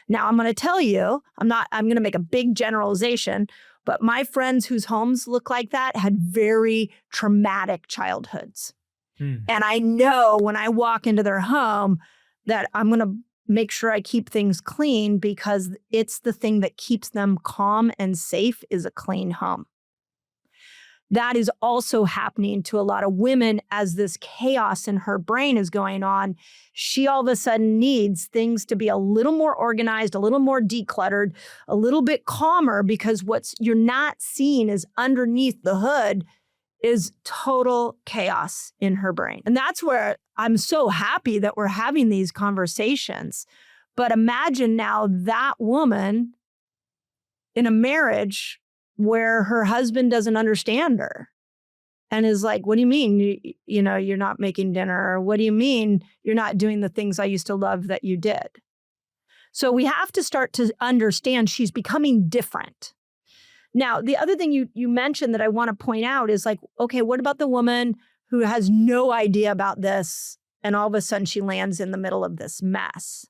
Now I'm going to tell you, I'm going to make a big generalization, but my friends whose homes look like that had very traumatic childhoods. And I know when I walk into their home that I'm going to make sure I keep things clean, because it's the thing that keeps them calm and safe is a clean home. That is also happening to a lot of women as this chaos in her brain is going on. She all of a sudden needs things to be a little more organized, a little more decluttered, a little bit calmer, because what you're not seeing is underneath the hood is total chaos in her brain. And that's where I'm so happy that we're having these conversations. But imagine now that woman in a marriage where her husband doesn't understand her and is like, what do you mean, you're not making dinner? Or what do you mean you're not doing the things I used to love that you did? So we have to start to understand she's becoming different. Now, the other thing you mentioned that I want to point out is like, okay, what about the woman who has no idea about this and all of a sudden she lands in the middle of this mess?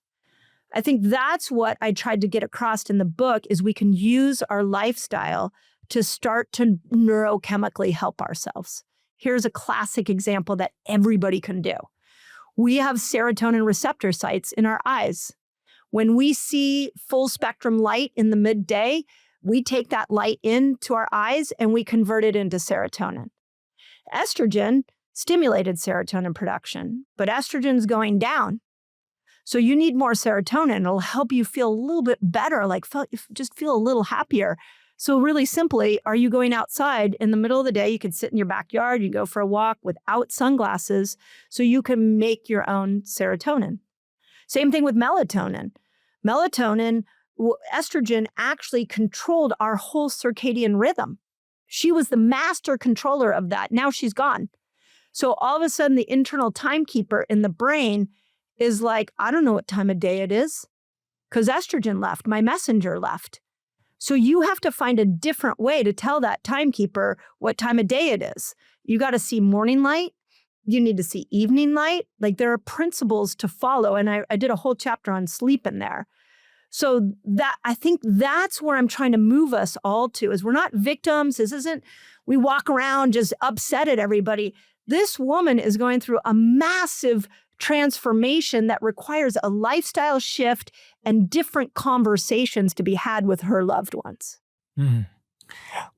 I think that's what I tried to get across in the book, is we can use our lifestyle to start to neurochemically help ourselves. Here's a classic example that everybody can do. We have serotonin receptor sites in our eyes. When we see full spectrum light in the midday, we take that light into our eyes and we convert it into serotonin. Estrogen stimulated serotonin production, but estrogen's going down. So you need more serotonin. It'll help you feel a little bit better, just feel a little happier. So really simply, are you going outside in the middle of the day? You can sit in your backyard, you go for a walk without sunglasses so you can make your own serotonin. Same thing with melatonin. Estrogen actually controlled our whole circadian rhythm. She was the master controller of that. Now she's gone. So all of a sudden, the internal timekeeper in the brain is like, I don't know what time of day it is because estrogen left, my messenger left. So you have to find a different way to tell that timekeeper what time of day it is. You got to see morning light. You need to see evening light. Like there are principles to follow. And I did a whole chapter on sleep in there. So that, I think that's where I'm trying to move us all to, is we're not victims. This isn't, we walk around just upset at everybody. This woman is going through a massive transformation that requires a lifestyle shift and different conversations to be had with her loved ones. Mm.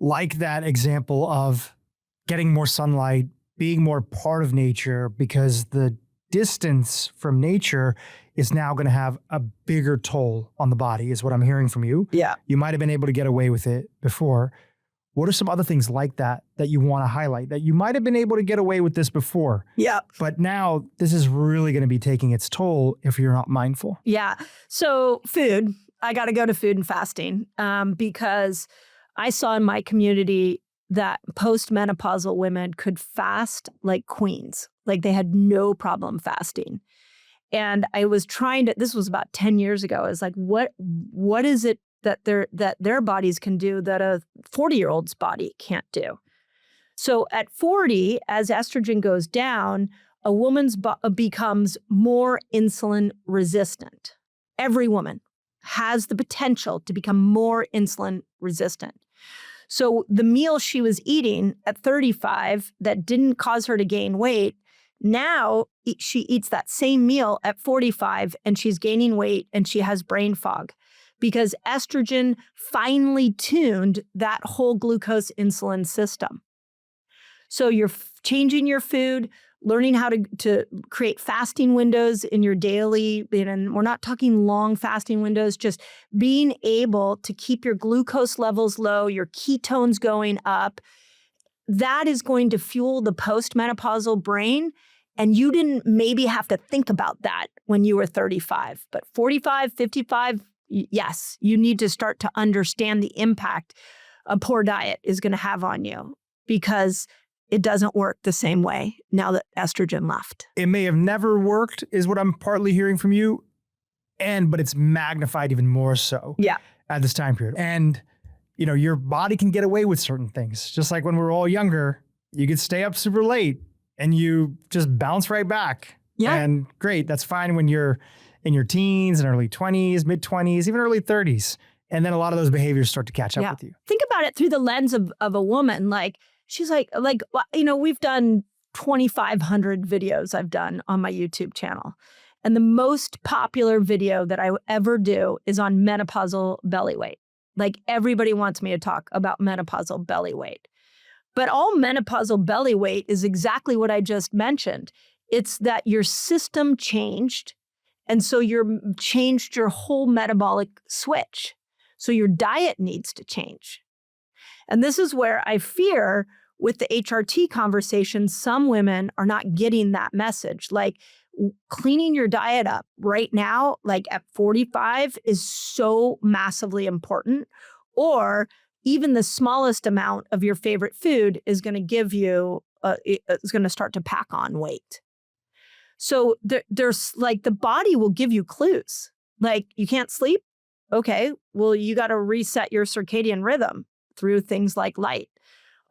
Like that example of getting more sunlight, being more part of nature, because the distance from nature is now going to have a bigger toll on the body, is what I'm hearing from you. Yeah. You might have been able to get away with it before. What are some other things like that you want to highlight, that you might have been able to get away with this before? Yeah. But now this is really going to be taking its toll if you're not mindful. Yeah. So food, I got to go to food and fasting because I saw in my community that postmenopausal women could fast like queens. Like they had no problem fasting. And I was trying to, this was about 10 years ago. I was like, what is it that their bodies can do that a 40-year-old's body can't do? So at 40, as estrogen goes down, a woman's becomes more insulin resistant. Every woman has the potential to become more insulin resistant. So the meal she was eating at 35 that didn't cause her to gain weight, now she eats that same meal at 45 and she's gaining weight and she has brain fog because estrogen finely tuned that whole glucose insulin system. So you're changing your food, learning how to create fasting windows in your daily, and we're not talking long fasting windows, just being able to keep your glucose levels low, your ketones going up. That is going to fuel the postmenopausal brain. And you didn't maybe have to think about that when you were 35, but 45, 55, yes, you need to start to understand the impact a poor diet is going to have on you, because it doesn't work the same way now that estrogen left. It may have never worked, is what I'm partly hearing from you. But it's magnified even more so at this time period. And, your body can get away with certain things. Just like when we were all younger, you could stay up super late and you just bounce right back. Yeah. And great, that's fine when you're in your teens and early 20s, mid 20s, even early 30s. And then a lot of those behaviors start to catch up with you. Think about it through the lens of a woman. Like, she's like, we've done 2,500 videos I've done on my YouTube channel. And the most popular video that I ever do is on menopausal belly weight. Like, everybody wants me to talk about menopausal belly weight. But all menopausal belly weight is exactly what I just mentioned. It's that your system changed. And so you changed your whole metabolic switch. So your diet needs to change. And this is where I fear with the HRT conversation, some women are not getting that message. Like, cleaning your diet up right now, like at 45, is so massively important. Or even the smallest amount of your favorite food is going to give you, is going to start to pack on weight. So there's like, the body will give you clues. Like, you can't sleep? Okay, well, you got to reset your circadian rhythm through things like light.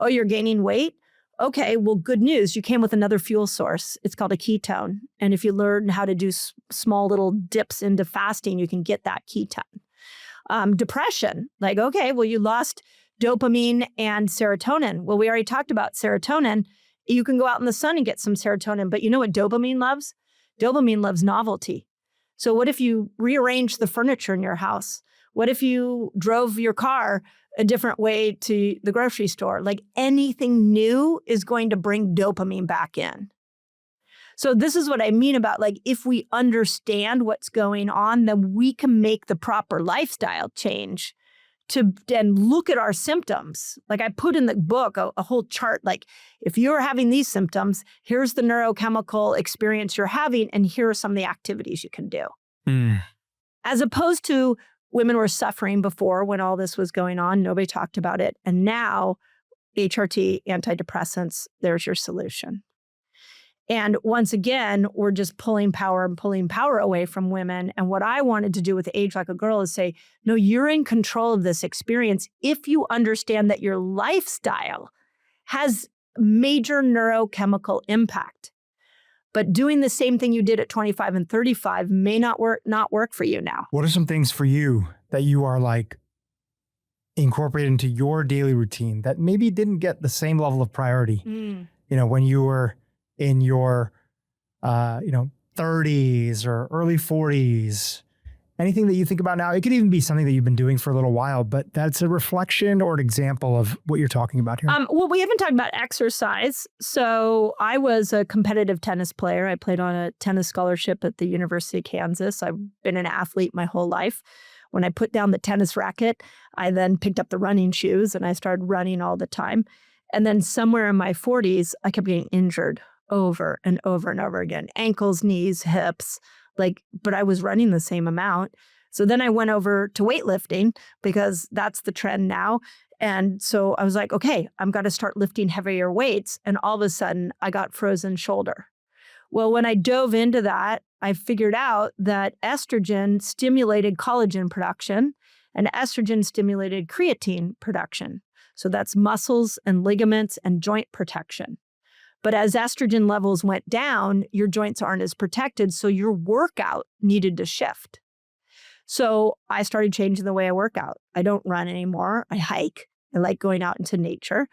Oh, you're gaining weight? Okay, well, good news. You came with another fuel source. It's called a ketone. And if you learn how to do small little dips into fasting, you can get that ketone. Depression, like, okay, well, you lost dopamine and serotonin. Well, we already talked about serotonin. You can go out in the sun and get some serotonin, but you know what dopamine loves? Dopamine loves novelty. So what if you rearrange the furniture in your house? What if you drove your car a different way to the grocery store? Like, anything new is going to bring dopamine back in. So this is what I mean about, like, if we understand what's going on, then we can make the proper lifestyle change to then look at our symptoms. Like, I put in the book a whole chart, like, if you're having these symptoms, here's the neurochemical experience you're having, and here are some of the activities you can do. As opposed to women were suffering before when all this was going on. Nobody talked about it. And now, HRT, antidepressants, there's your solution. And once again, we're just pulling power away from women. And what I wanted to do with Age Like a Girl is say, no, you're in control of this experience if you understand that your lifestyle has major neurochemical impact. But doing the same thing you did at 25 and 35 may not work for you now. What are some things for you that you are like incorporated into your daily routine that maybe didn't get the same level of priority, when you were in your, 30s or early 40s? Anything that you think about now? It could even be something that you've been doing for a little while, but that's a reflection or an example of what you're talking about here. Well, we haven't talked about exercise. So I was a competitive tennis player. I played on a tennis scholarship at the University of Kansas. I've been an athlete my whole life. When I put down the tennis racket, I then picked up the running shoes and I started running all the time. And then somewhere in my 40s, I kept getting injured over and over and over again. Ankles, knees, hips, but I was running the same amount. So then I went over to weightlifting because that's the trend now. And so I was like, okay, I'm got to start lifting heavier weights. And all of a sudden I got frozen shoulder. Well, when I dove into that, I figured out that estrogen stimulated collagen production and estrogen stimulated creatine production. So that's muscles and ligaments and joint protection. But as estrogen levels went down, your joints aren't as protected, so your workout needed to shift. So I started changing the way I work out. I don't run anymore. I hike. I like going out into nature.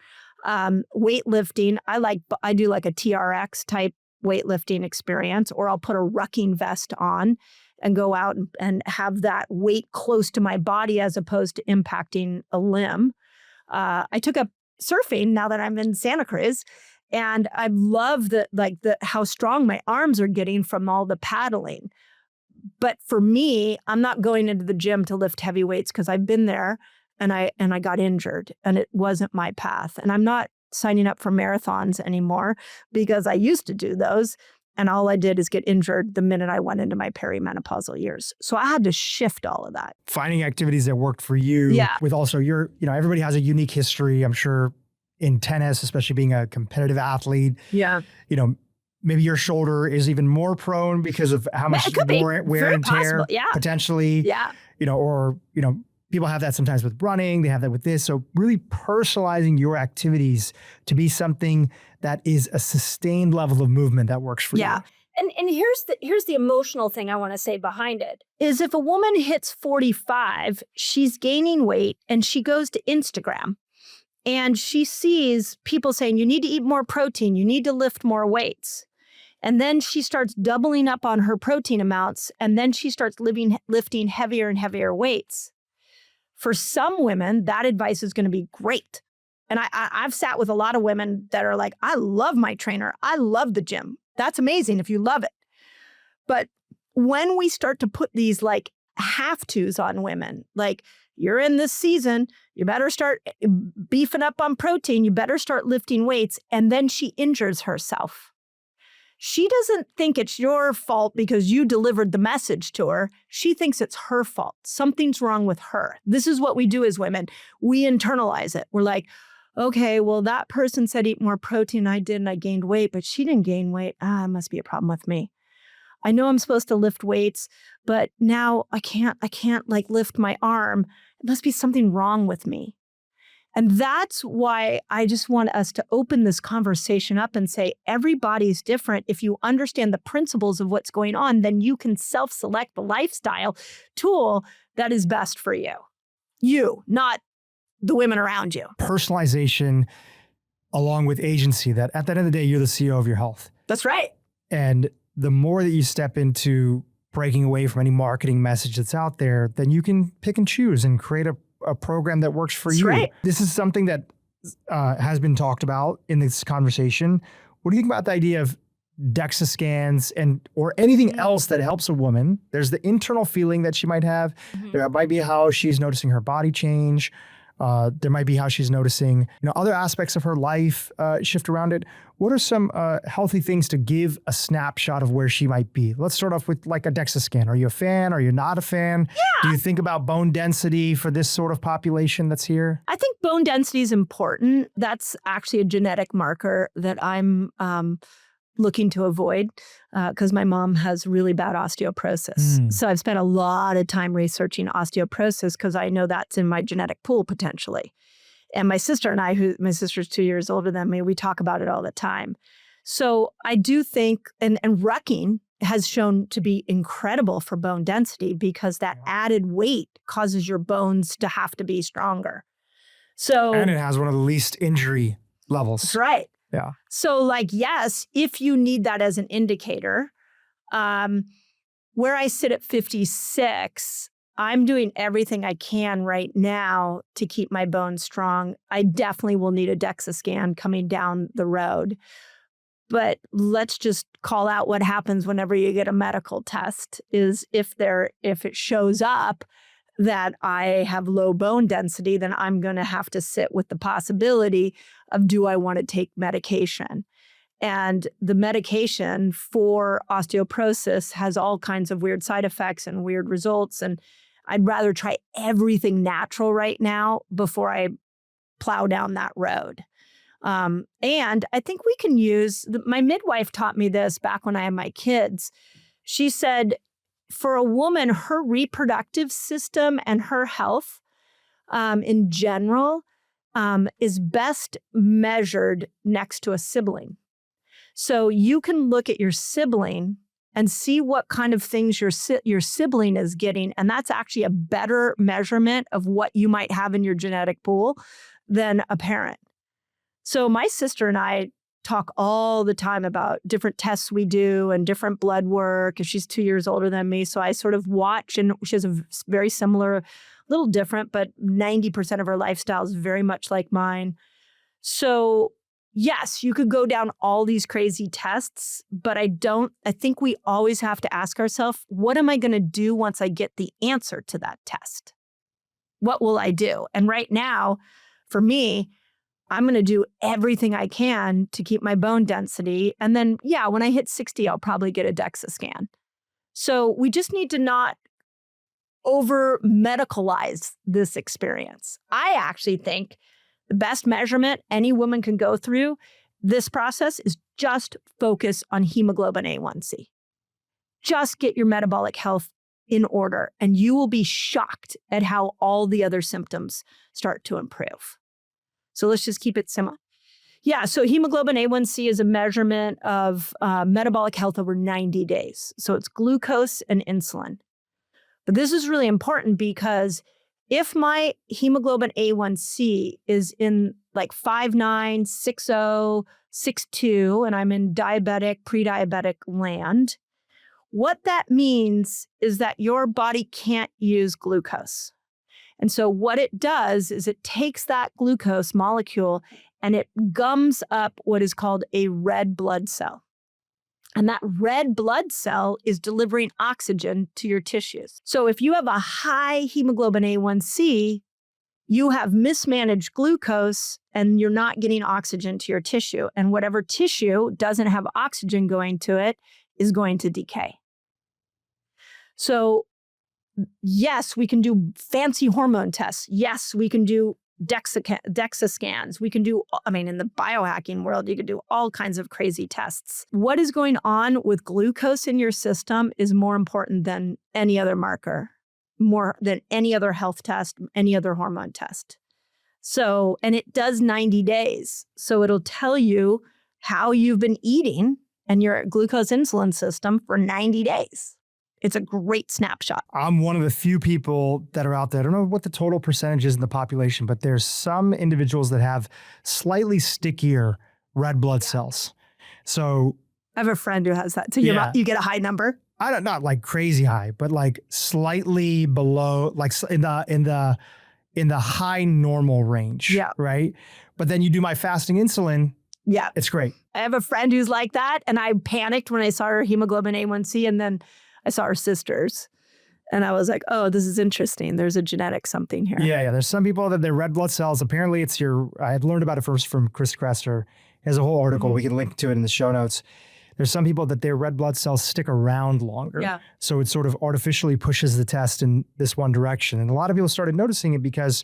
Weightlifting, I do like a TRX type weightlifting experience, or I'll put a rucking vest on and go out and have that weight close to my body as opposed to impacting a limb. I took up surfing now that I'm in Santa Cruz. And I love how strong my arms are getting from all the paddling. But for me, I'm not going into the gym to lift heavy weights because I've been there and I got injured and it wasn't my path. And I'm not signing up for marathons anymore because I used to do those. And all I did is get injured the minute I went into my perimenopausal years. So I had to shift all of that. Finding activities that worked for you with also your, everybody has a unique history, I'm sure, in tennis, especially being a competitive athlete. Yeah. Maybe your shoulder is even more prone because of how much wear and tear potentially. Yeah. People have that sometimes with running, they have that with this. So really personalizing your activities to be something that is a sustained level of movement that works for you. Yeah. And here's the emotional thing I want to say behind it is if a woman hits 45, she's gaining weight and she goes to Instagram and she sees people saying, you need to eat more protein, you need to lift more weights. And then she starts doubling up on her protein amounts and then she starts lifting heavier and heavier weights. For some women, that advice is going to be great. And I've sat with a lot of women that are like, I love my trainer. I love the gym. That's amazing if you love it. But when we start to put these like have-tos on women, like you're in this season, you better start beefing up on protein, you better start lifting weights, and then she injures herself. She doesn't think it's your fault because you delivered the message to her. She thinks it's her fault. Something's wrong with her. This is what we do as women. We internalize it. We're like, okay, well, that person said eat more protein. I did, and I gained weight, but she didn't gain weight. It must be a problem with me. I know I'm supposed to lift weights, but now I can't like lift my arm. It must be something wrong with me. And that's why I just want us to open this conversation up and say, everybody's different. If you understand the principles of what's going on, then you can self-select the lifestyle tool that is best for you. You, not the women around you. Personalization along with agency, that at the end of the day, you're the CEO of your health. That's right. And the more that you step into breaking away from any marketing message that's out there, then you can pick and choose and create a program that works for you. Right. This is something that has been talked about in this conversation. What do you think about the idea of DEXA scans or anything else that helps a woman? There's the internal feeling that she might have. There might be how she's noticing her body change. There might be how she's noticing, other aspects of her life shift around it. What are some healthy things to give a snapshot of where she might be? Let's start off with like a DEXA scan. Are you a fan? Are you not a fan? Yeah. Do you think about bone density for this sort of population that's here? I think bone density is important. That's actually a genetic marker that I'm looking to avoid because my mom has really bad osteoporosis. So I've spent a lot of time researching osteoporosis because I know that's in my genetic pool potentially. And my sister and I, my sister's 2 years older than me, we talk about it all the time. So I do think, and rucking has shown to be incredible for bone density because that added weight causes your bones to have to be stronger. And it has one of the least injury levels. That's right. Yeah. So yes, if you need that as an indicator, where I sit at 56, I'm doing everything I can right now to keep my bones strong. I definitely will need a DEXA scan coming down the road. But let's just call out what happens whenever you get a medical test is if it shows up that I have low bone density, then I'm going to have to sit with the possibility of, do I want to take medication? And the medication for osteoporosis has all kinds of weird side effects and weird results. And I'd rather try everything natural right now before I plow down that road. And I think we can use, my midwife taught me this back when I had my kids. She said, for a woman, her reproductive system and her health in general is best measured next to a sibling. So you can look at your sibling and see what kind of things your sibling is getting. And that's actually a better measurement of what you might have in your genetic pool than a parent. So my sister and I talk all the time about different tests we do and different blood work. And she's 2 years older than me. So I sort of watch, and she has a very similar, a little different, but 90% of her lifestyle is very much like mine. So yes, you could go down all these crazy tests, but I think we always have to ask ourselves, what am I going to do once I get the answer to that test? What will I do? And right now, for me, I'm going to do everything I can to keep my bone density. And then, yeah, when I hit 60, I'll probably get a DEXA scan. So we just need to not over medicalize this experience. I actually think the best measurement any woman can go through this process is just focus on hemoglobin A1C. Just get your metabolic health in order, and you will be shocked at how all the other symptoms start to improve. So let's just keep it simple. Yeah, so hemoglobin A1C is a measurement of metabolic health over 90 days. So it's glucose and insulin. But this is really important because if my hemoglobin A1C is in like 5.9, 6.0, 6.2, and I'm in diabetic, pre-diabetic land, what that means is that your body can't use glucose. And so what it does is it takes that glucose molecule and it gums up what is called a red blood cell. And that red blood cell is delivering oxygen to your tissues. So if you have a high hemoglobin A1C, you have mismanaged glucose and you're not getting oxygen to your tissue. And whatever tissue doesn't have oxygen going to it is going to decay. So yes, we can do fancy hormone tests. Yes, we can do DEXA scans. We can do, in the biohacking world, you can do all kinds of crazy tests. What is going on with glucose in your system is more important than any other marker, more than any other health test, any other hormone test. So, and it does 90 days. So it'll tell you how you've been eating and your glucose insulin system for 90 days. It's a great snapshot. I'm one of the few people that are out there. I don't know what the total percentage is in the population, but there's some individuals that have slightly stickier red blood cells. So I have a friend who has that. So you get a high number? Not like crazy high, but like slightly below, like in the high normal range. Yeah. Right. But then you do my fasting insulin. Yeah. It's great. I have a friend who's like that. And I panicked when I saw her hemoglobin A1C, and then I saw her sisters and I was like, oh, this is interesting. There's a genetic something here. Yeah. There's some people that their red blood cells, apparently I had learned about it first from Chris Krester. He has a whole article. Mm-hmm. We can link to it in the show notes. There's some people that their red blood cells stick around longer. Yeah. So it sort of artificially pushes the test in this one direction. And a lot of people started noticing it because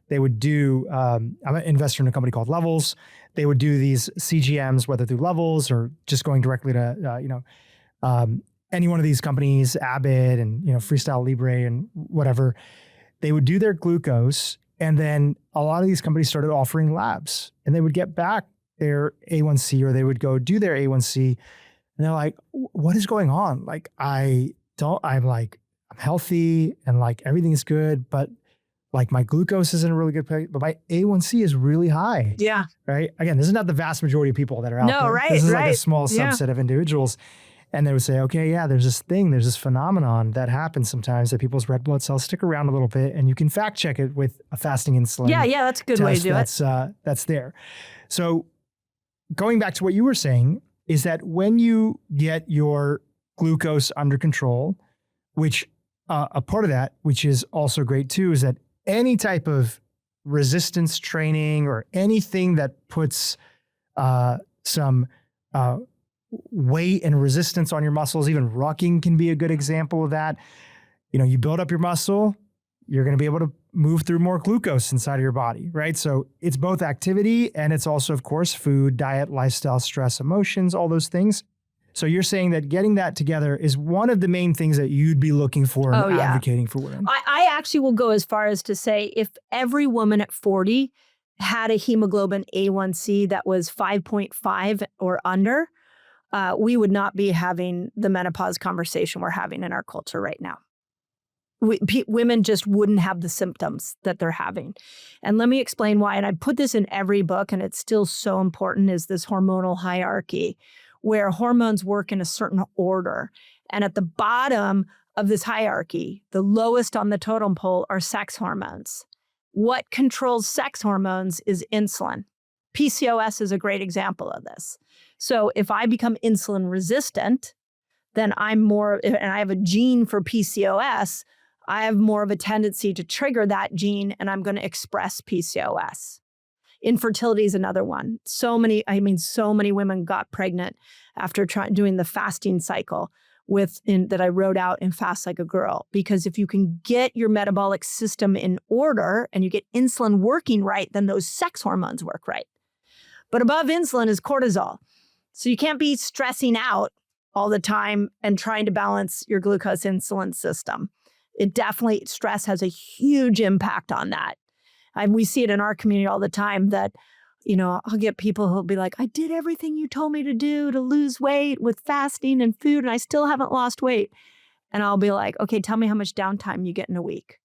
they would do, I'm an investor in a company called Levels. They would do these CGMs, whether through Levels or just going directly to, any one of these companies, Abbott and, Freestyle Libre and whatever. They would do their glucose. And then a lot of these companies started offering labs, and they would get back their A1C, or they would go do their A1C. And they're like, what is going on? Like, I'm healthy and like everything is good, but like my glucose is in a really good place, but my A1C is really high. Yeah. Right. Again, this is not the vast majority of people that are out there. No, right. This is like a small subset of individuals. And they would say, okay, yeah, there's this phenomenon that happens sometimes that people's red blood cells stick around a little bit, and you can fact check it with a fasting insulin. Yeah, that's a good way to do it. That's there. So going back to what you were saying is that when you get your glucose under control, which a part of that, which is also great too, is that any type of resistance training or anything that puts some weight and resistance on your muscles, even rucking can be a good example of that. You build up your muscle, you're going to be able to move through more glucose inside of your body, right? So it's both activity and it's also, of course, food, diet, lifestyle, stress, emotions, all those things. So you're saying that getting that together is one of the main things that you'd be looking for and advocating for women. I actually will go as far as to say if every woman at 40 had a hemoglobin A1C that was 5.5 or under, we would not be having the menopause conversation we're having in our culture right now. Women just wouldn't have the symptoms that they're having. And let me explain why. And I put this in every book, and it's still so important, is this hormonal hierarchy where hormones work in a certain order. And at the bottom of this hierarchy, the lowest on the totem pole are sex hormones. What controls sex hormones is insulin. PCOS is a great example of this. So if I become insulin resistant, then and I have a gene for PCOS, I have more of a tendency to trigger that gene, and I'm going to express PCOS. Infertility is another one. So many women got pregnant after doing the fasting cycle that I wrote out in Fast Like a Girl. Because if you can get your metabolic system in order and you get insulin working right, then those sex hormones work right. But above insulin is cortisol. So you can't be stressing out all the time and trying to balance your glucose insulin system. Stress has a huge impact on that. We see it in our community all the time that, I'll get people who'll be like, I did everything you told me to do to lose weight with fasting and food, and I still haven't lost weight. And I'll be like, okay, tell me how much downtime you get in a week.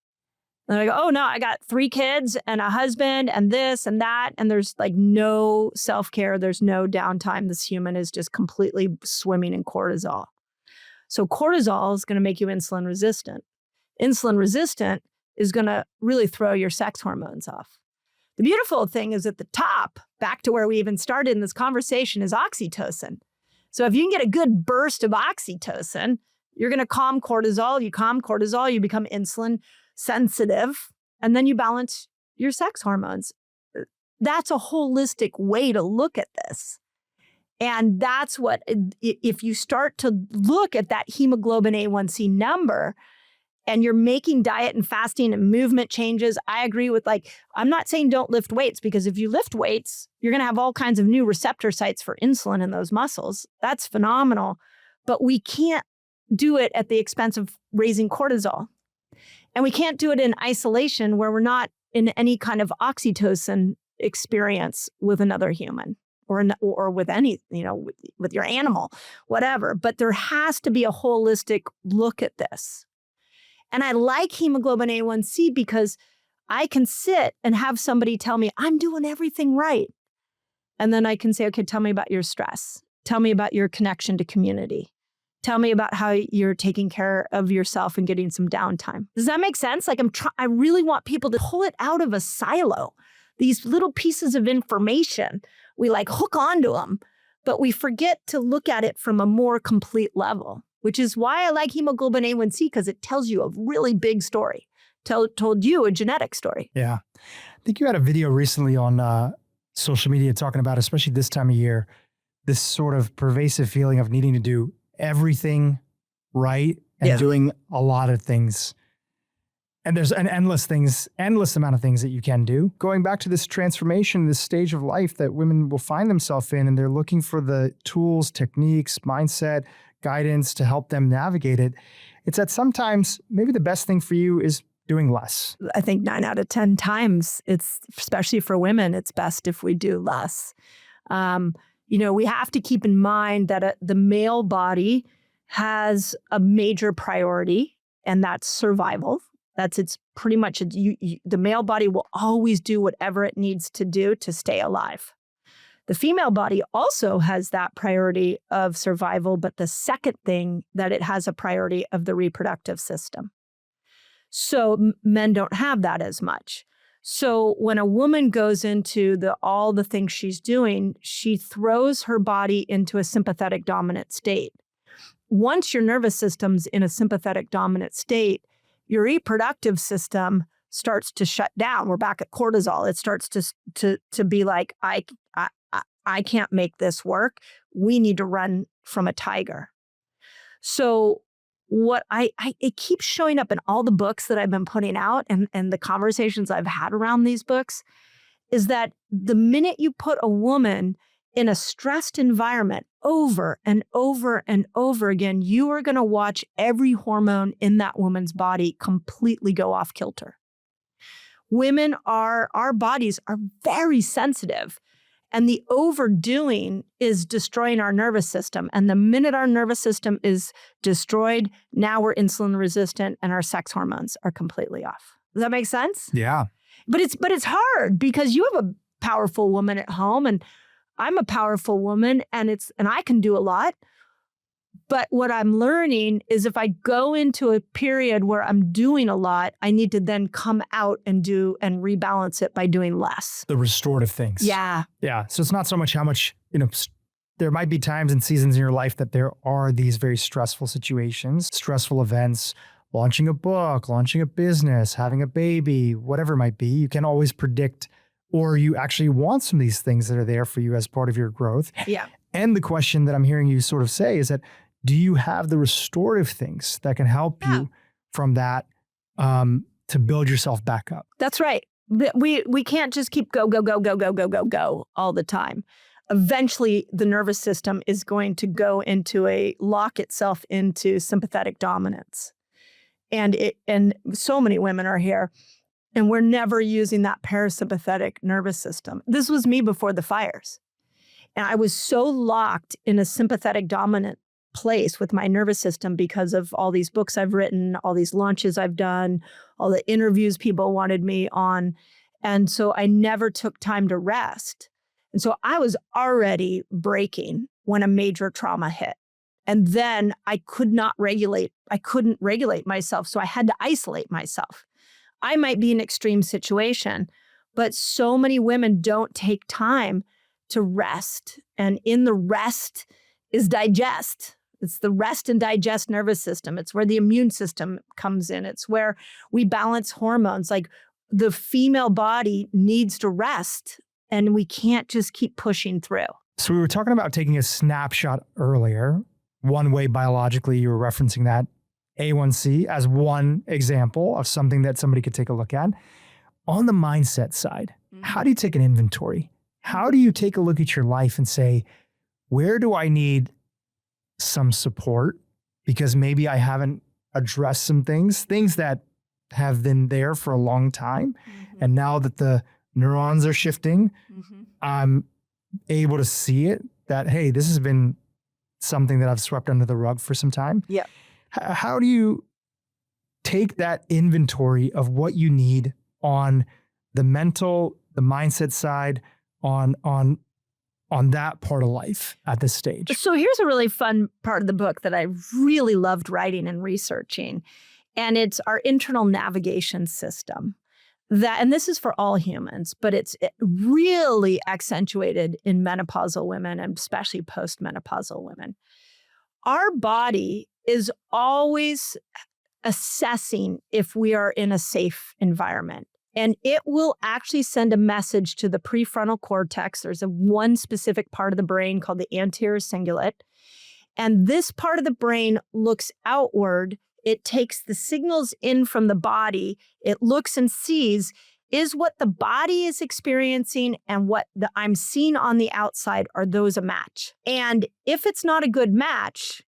And they go, oh no, I got 3 kids and a husband and this and that. And there's like no self-care. There's no downtime. This human is just completely swimming in cortisol. So cortisol is going to make you insulin resistant. Insulin resistant is going to really throw your sex hormones off. The beautiful thing is at the top, back to where we even started in this conversation, is oxytocin. So if you can get a good burst of oxytocin, you're going to calm cortisol. You calm cortisol, you become insulin sensitive, and then you balance your sex hormones. That's a holistic way to look at this. And that's what, if you start to look at that hemoglobin A1C number, and you're making diet and fasting and movement changes, I agree with, I'm not saying don't lift weights, because if you lift weights, you're going to have all kinds of new receptor sites for insulin in those muscles. That's phenomenal. But we can't do it at the expense of raising cortisol. And we can't do it in isolation where we're not in any kind of oxytocin experience with another human or with any, with your animal, whatever. But there has to be a holistic look at this. And I like hemoglobin A1C because I can sit and have somebody tell me, I'm doing everything right. And then I can say, okay, tell me about your stress. Tell me about your connection to community. Tell me about how you're taking care of yourself and getting some downtime. Does that make sense? I really want people to pull it out of a silo. These little pieces of information, we hook onto them, but we forget to look at it from a more complete level, which is why I like hemoglobin A1C, because it tells you a really big story. Told you a genetic story. Yeah. I think you had a video recently on social media talking about, especially this time of year, this sort of pervasive feeling of needing to do everything right and doing a lot of things. And there's an endless amount of things that you can do. Going back to this transformation, this stage of life that women will find themselves in, and they're looking for the tools, techniques, mindset, guidance to help them navigate it. It's that sometimes maybe the best thing for you is doing less. I think 9 out of 10 times, it's especially for women, it's best if we do less. We have to keep in mind that the male body has a major priority, and that's survival. It's pretty much, the male body will always do whatever it needs to do to stay alive. The female body also has that priority of survival, but the second thing that it has a priority of the reproductive system. So men don't have that as much. So when a woman goes into all the things she's doing, she throws her body into a sympathetic dominant state. Once your nervous system's in a sympathetic dominant state, your reproductive system starts to shut down. We're back at cortisol. It starts to be like, I can't make this work. We need to run from a tiger. So what it keeps showing up in all the books that I've been putting out and the conversations I've had around these books is that the minute you put a woman in a stressed environment over and over and over again, you are going to watch every hormone in that woman's body completely go off kilter. Our bodies are very sensitive. And the overdoing is destroying our nervous system. And the minute our nervous system is destroyed, now we're insulin resistant and our sex hormones are completely off. Does that make sense? Yeah. But it's hard because you have a powerful woman at home and I'm a powerful woman and I can do a lot. But what I'm learning is if I go into a period where I'm doing a lot, I need to then come out and rebalance it by doing less. The restorative things. Yeah. Yeah. So it's not so much how much, there might be times and seasons in your life that there are these very stressful situations, stressful events, launching a book, launching a business, having a baby, whatever it might be. You can't always predict or you actually want some of these things that are there for you as part of your growth. Yeah. And the question that I'm hearing you sort of say is that, do you have the restorative things that can help you from that to build yourself back up? That's right. We can't just keep go all the time. Eventually, the nervous system is going to lock itself into sympathetic dominance. And so many women are here, and we're never using that parasympathetic nervous system. This was me before the fires. And I was so locked in a sympathetic dominant place with my nervous system because of all these books I've written, all these launches I've done, all the interviews people wanted me on. And so I never took time to rest. And so I was already breaking when a major trauma hit. And then I couldn't regulate myself. So I had to isolate myself. I might be in an extreme situation, but so many women don't take time to rest. And in the rest is digest. It's the rest and digest nervous system. It's where the immune system comes in. It's where we balance hormones. Like, the female body needs to rest, and we can't just keep pushing through. So we were talking about taking a snapshot earlier. One way biologically, you were referencing that A1C as one example of something that somebody could take a look at. On the mindset side, how do you take an inventory? How do you take a look at your life and say, where do I need some support? Because maybe I haven't addressed some things that have been there for a long time. And now that the neurons are shifting, I'm able to see it that, hey, this has been something that I've swept under the rug for some time. Yeah. How do you take that inventory of what you need on the mental, the mindset side, on that part of life at this stage? So here's a really fun part of the book that I really loved writing and researching. And it's our internal navigation system. And this is for all humans, but it's really accentuated in menopausal women, and especially postmenopausal women. Our body is always assessing if we are in a safe environment. And it will actually send a message to the prefrontal cortex. There's one specific part of the brain called the anterior cingulate. And this part of the brain looks outward. It takes the signals in from the body. It looks and sees, is what the body is experiencing and what I'm seeing on the outside, are those a match? And if it's not a good match,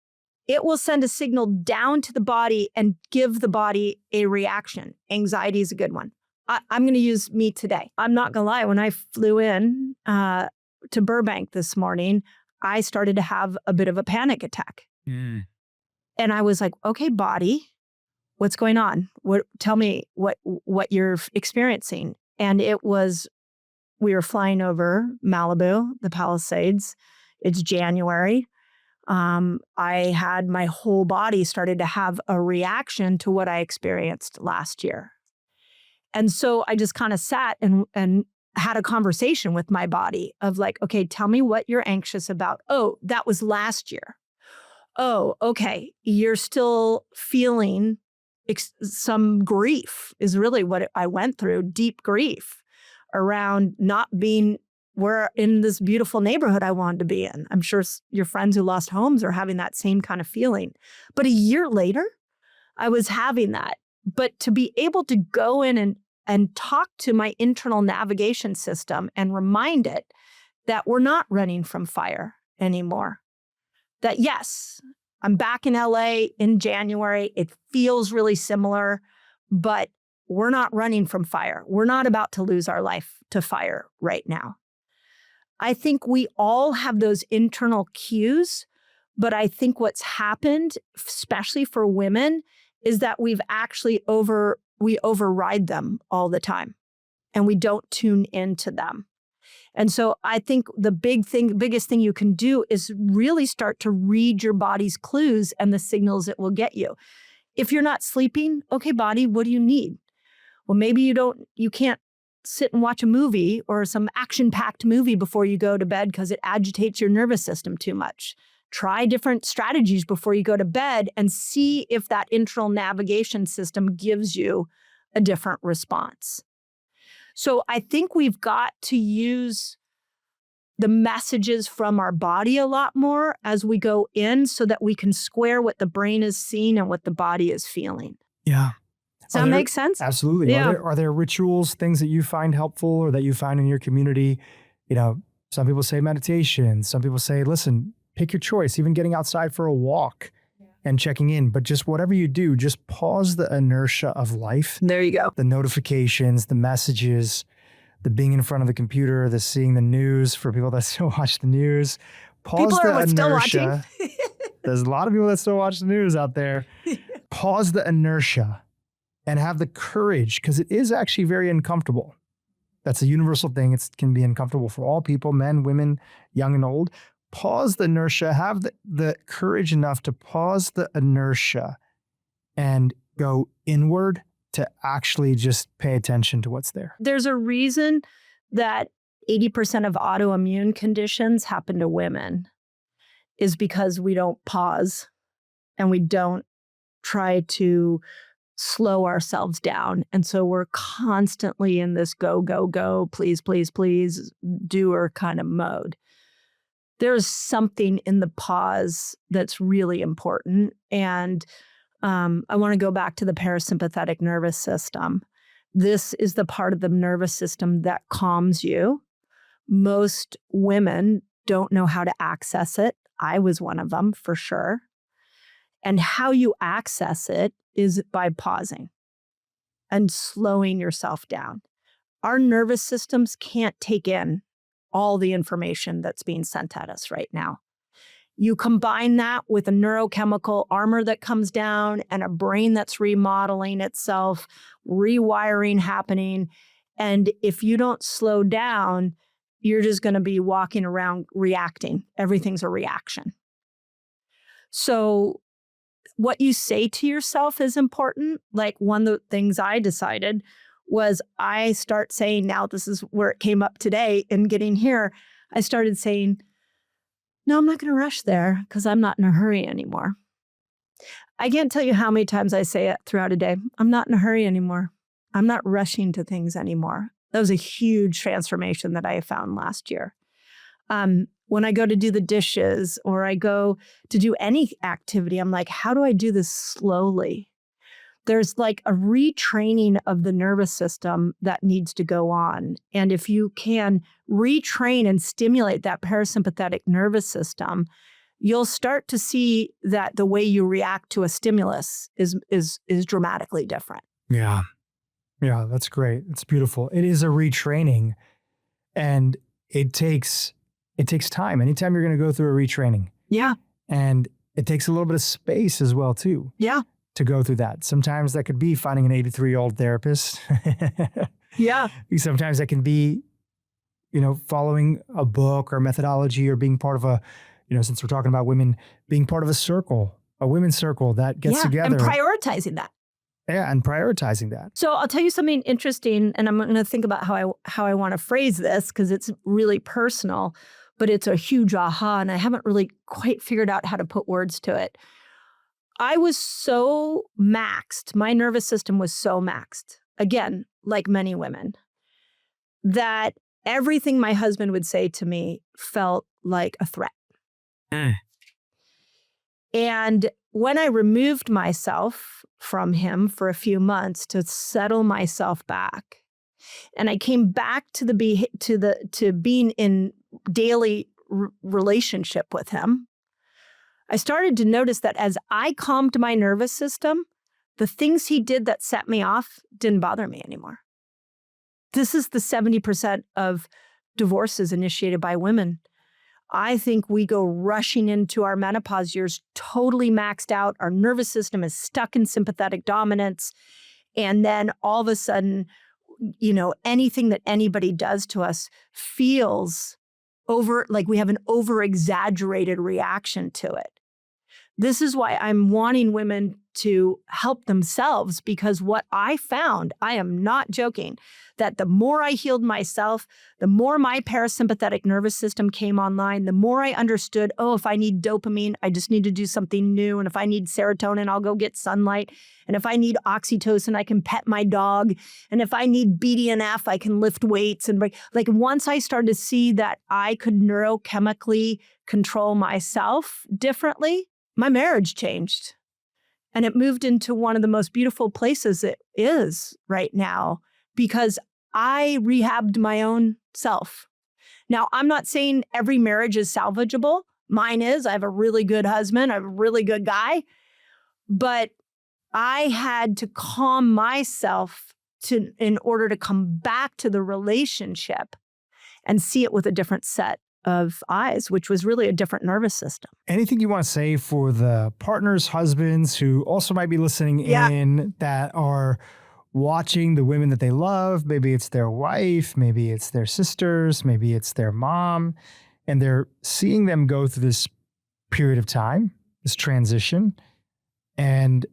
it will send a signal down to the body and give the body a reaction. Anxiety is a good one. I'm going to use me today. I'm not going to lie. When I flew in to Burbank this morning, I started to have a bit of a panic attack. And I was like, okay, body, what's going on? Tell me what you're experiencing. And we were flying over Malibu, the Palisades. It's January. I had my whole body started to have a reaction to what I experienced last year. And so I just kind of sat and had a conversation with my body of like, okay, tell me what you're anxious about. Oh, that was last year. Oh, okay. You're still feeling some grief is really what I went through, deep grief around not being in this beautiful neighborhood I wanted to be in. I'm sure your friends who lost homes are having that same kind of feeling. But a year later, I was having that. But to be able to go in and talk to my internal navigation system and remind it that we're not running from fire anymore. That yes, I'm back in LA in January. It feels really similar, but we're not running from fire. We're not about to lose our life to fire right now. I think we all have those internal cues, but I think what's happened, especially for women, is that we override them all the time and we don't tune into them. And so I think the biggest thing you can do is really start to read your body's clues and the signals it will get you. If you're not sleeping, okay, body, what do you need? Well, maybe you can't sit and watch a movie or some action-packed movie before you go to bed because it agitates your nervous system too much. Try different strategies before you go to bed and see if that internal navigation system gives you a different response. So I think we've got to use the messages from our body a lot more as we go in so that we can square what the brain is seeing and what the body is feeling. Yeah. Does that make sense? Absolutely. Yeah. Are there rituals, things that you find helpful or that you find in your community? You know, some people say meditation. Some people say, listen, pick your choice, even getting outside for a walk and checking in. But just whatever you do, just pause the inertia of life. There you go. The notifications, the messages, the being in front of the computer, the seeing the news for people that still watch the news. Pause people the are inertia. Still watching. There's a lot of people that still watch the news out there. Pause the inertia and have the courage, because it is actually very uncomfortable. That's a universal thing. It can be uncomfortable for all people, men, women, young and old. Pause the inertia. Have the courage enough to pause the inertia and go inward to actually just pay attention to what's there. There's a reason that 80% of autoimmune conditions happen to women is because we don't pause and we don't try to slow ourselves down. And so we're constantly in this go, go, go, please, please, please, doer kind of mode. There's something in the pause that's really important. And I want to go back to the parasympathetic nervous system. This is the part of the nervous system that calms you. Most women don't know how to access it. I was one of them for sure. And how you access it is by pausing and slowing yourself down. Our nervous systems can't take in all the information that's being sent at us right now. You combine that with a neurochemical armor that comes down and a brain that's remodeling itself, rewiring happening. And if you don't slow down, you're just going to be walking around reacting. Everything's a reaction. So what you say to yourself is important. Like one of the things I decided was I start saying, now this is where it came up today in getting here, I started saying, no, I'm not going to rush there because I'm not in a hurry anymore. I can't tell you how many times I say it throughout a day. I'm not in a hurry anymore. I'm not rushing to things anymore. That was a huge transformation that I found last year. When I go to do the dishes or I go to do any activity, I'm like, how do I do this slowly? There's like a retraining of the nervous system that needs to go on. And if you can retrain and stimulate that parasympathetic nervous system, you'll start to see that the way you react to a stimulus is dramatically different. Yeah. Yeah, that's great. It's beautiful. It is a retraining, and it takes time. Anytime you're going to go through a retraining. Yeah. And it takes a little bit of space as well, too. Yeah. To go through that. Sometimes that could be finding an 83-year-old therapist. Yeah. Sometimes that can be, following a book or methodology or being part of a, since we're talking about women, being part of a women's circle that gets together. And prioritizing that. Yeah, and prioritizing that. So I'll tell you something interesting, and I'm going to think about how I want to phrase this because it's really personal, but it's a huge aha, and I haven't really quite figured out how to put words to it. I was so maxed, my nervous system was so maxed, again, like many women, that everything my husband would say to me felt like a threat. And when I removed myself from him for a few months to settle myself back, and I came back to being in daily relationship with him, I started to notice that as I calmed my nervous system, the things he did that set me off didn't bother me anymore. This is the 70% of divorces initiated by women. I think we go rushing into our menopause years totally maxed out. Our nervous system is stuck in sympathetic dominance. And then all of a sudden, anything that anybody does to us feels like we have an over-exaggerated reaction to it. This is why I'm wanting women to help themselves, because what I found, I am not joking, that the more I healed myself, the more my parasympathetic nervous system came online, the more I understood, oh, if I need dopamine, I just need to do something new. And if I need serotonin, I'll go get sunlight. And if I need oxytocin, I can pet my dog. And if I need BDNF, I can lift weights. And like once I started to see that I could neurochemically control myself differently, my marriage changed. And it moved into one of the most beautiful places it is right now, because I rehabbed my own self. Now, I'm not saying every marriage is salvageable. Mine is. I have a really good husband. I have a really good guy. But I had to calm myself in order to come back to the relationship and see it with a different set of eyes, which was really a different nervous system. Anything you want to say for the partners, husbands who also might be listening in that are watching the women that they love? Maybe it's their wife, maybe it's their sisters, maybe it's their mom, and they're seeing them go through this period of time, this transition, and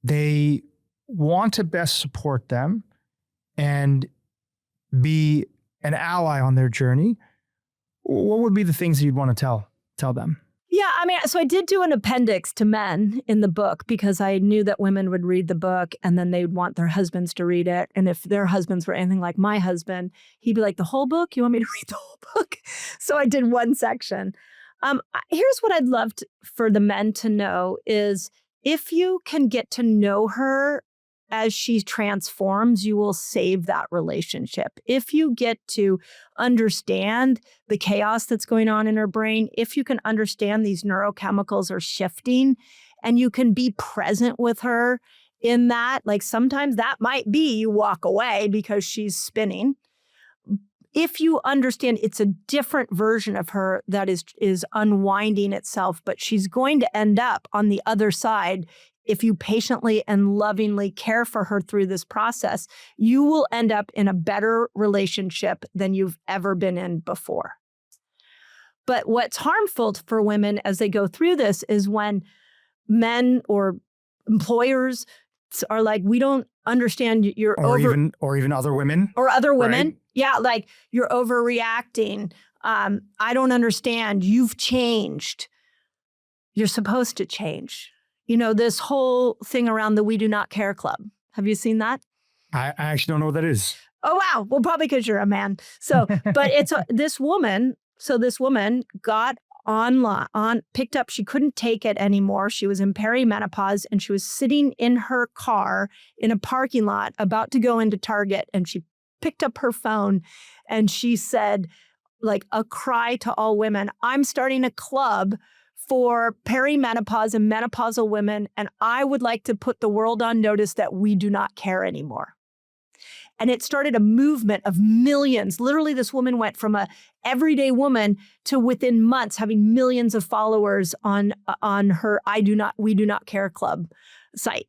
they want to best support them and be an ally on their journey. What would be the things you'd want to tell them? Yeah, I mean, so I did do an appendix to men in the book because I knew that women would read the book and then they'd want their husbands to read it. And if their husbands were anything like my husband, he'd be like, the whole book? You want me to read the whole book? So I did one section. Here's what I'd love for the men to know is if you can get to know her as she transforms, you will save that relationship. If you get to understand the chaos that's going on in her brain, if you can understand these neurochemicals are shifting and you can be present with her in that, like sometimes that might be you walk away because she's spinning. If you understand it's a different version of her that is unwinding itself, but she's going to end up on the other side. If you patiently and lovingly care for her through this process, you will end up in a better relationship than you've ever been in before. But what's harmful for women as they go through this is when men or employers are like, we don't understand you're or even other women. Or other women. Right? Yeah, like you're overreacting. I don't understand. You've changed. You're supposed to change. You know, this whole thing around the We Do Not Care Club. Have you seen that? I actually don't know what that is. Oh, wow. Well, probably because you're a man. So, but it's this woman. So this woman got picked up. She couldn't take it anymore. She was in perimenopause and she was sitting in her car in a parking lot about to go into Target. And she picked up her phone and she said, like a cry to all women, I'm starting a club for perimenopause and menopausal women, and I would like to put the world on notice that we do not care anymore. And it started a movement of millions. Literally, this woman went from a everyday woman to within months having millions of followers on her We Do Not Care Club site.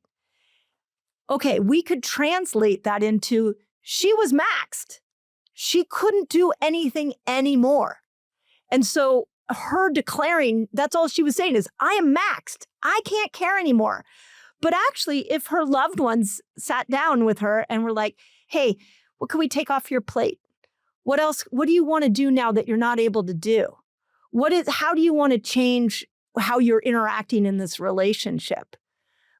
Okay, we could translate that into she was maxed. She couldn't do anything anymore. And so her declaring, that's all she was saying is, I am maxed. I can't care anymore. But actually, if her loved ones sat down with her and were like, hey, what can we take off your plate? What else? What do you want to do now that you're not able to do? How do you want to change how you're interacting in this relationship?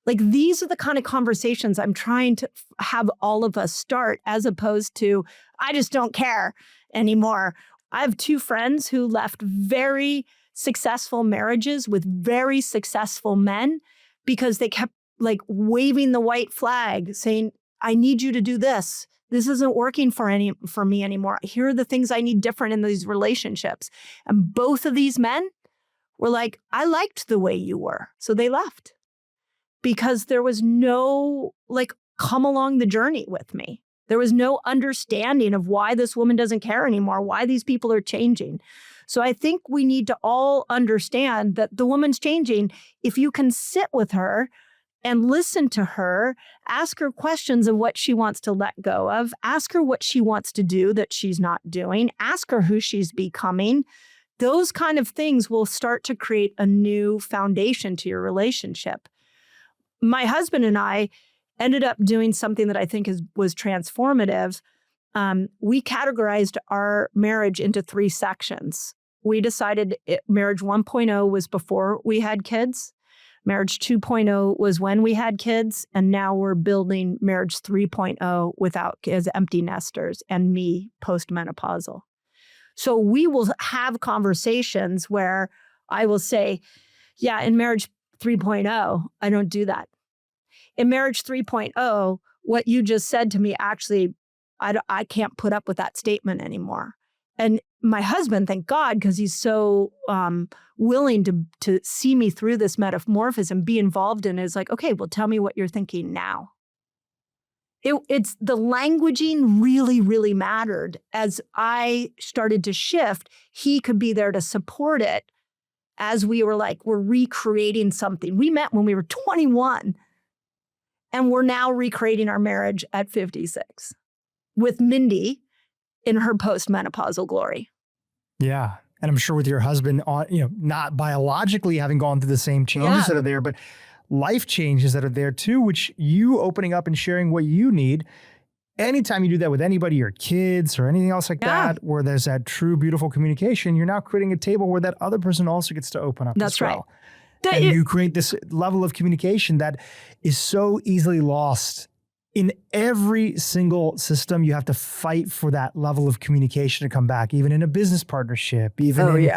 Like, these are the kind of conversations I'm trying to have all of us start, as opposed to, I just don't care anymore. I have two friends who left very successful marriages with very successful men because they kept like waving the white flag saying, I need you to do this. This isn't working for me anymore. Here are the things I need different in these relationships. And both of these men were like, I liked the way you were. So they left because there was no like, come along the journey with me. There was no understanding of why this woman doesn't care anymore, why these people are changing. So I think we need to all understand that the woman's changing. If you can sit with her and listen to her, ask her questions of what she wants to let go of, ask her what she wants to do that she's not doing, ask her who she's becoming, Those kind of things will start to create a new foundation to your relationship. My husband and I ended up doing something that I think was transformative. We categorized our marriage into 3 sections. We decided marriage 1.0 was before we had kids. Marriage 2.0 was when we had kids. And now we're building marriage 3.0 without as empty nesters and me postmenopausal. So we will have conversations where I will say, yeah, in marriage 3.0, I don't do that. In marriage 3.0, what you just said to me, actually, I can't put up with that statement anymore. And my husband, thank God, because he's so willing to see me through this metamorphosis and be involved in it, is like, okay, well, tell me what you're thinking now. It's the languaging really, really mattered. As I started to shift, he could be there to support it as we were like, we're recreating something. We met when we were 21, and we're now recreating our marriage at 56 with Mindy in her postmenopausal glory. Yeah. And I'm sure with your husband, not biologically having gone through the same changes that are there, but life changes that are there too, which you opening up and sharing what you need. Anytime you do that with anybody, your kids or anything else like that, where there's that true, beautiful communication, you're now creating a table where that other person also gets to open up as well. And you create this level of communication that is so easily lost. In every single system, you have to fight for that level of communication to come back, even in a business partnership, even in,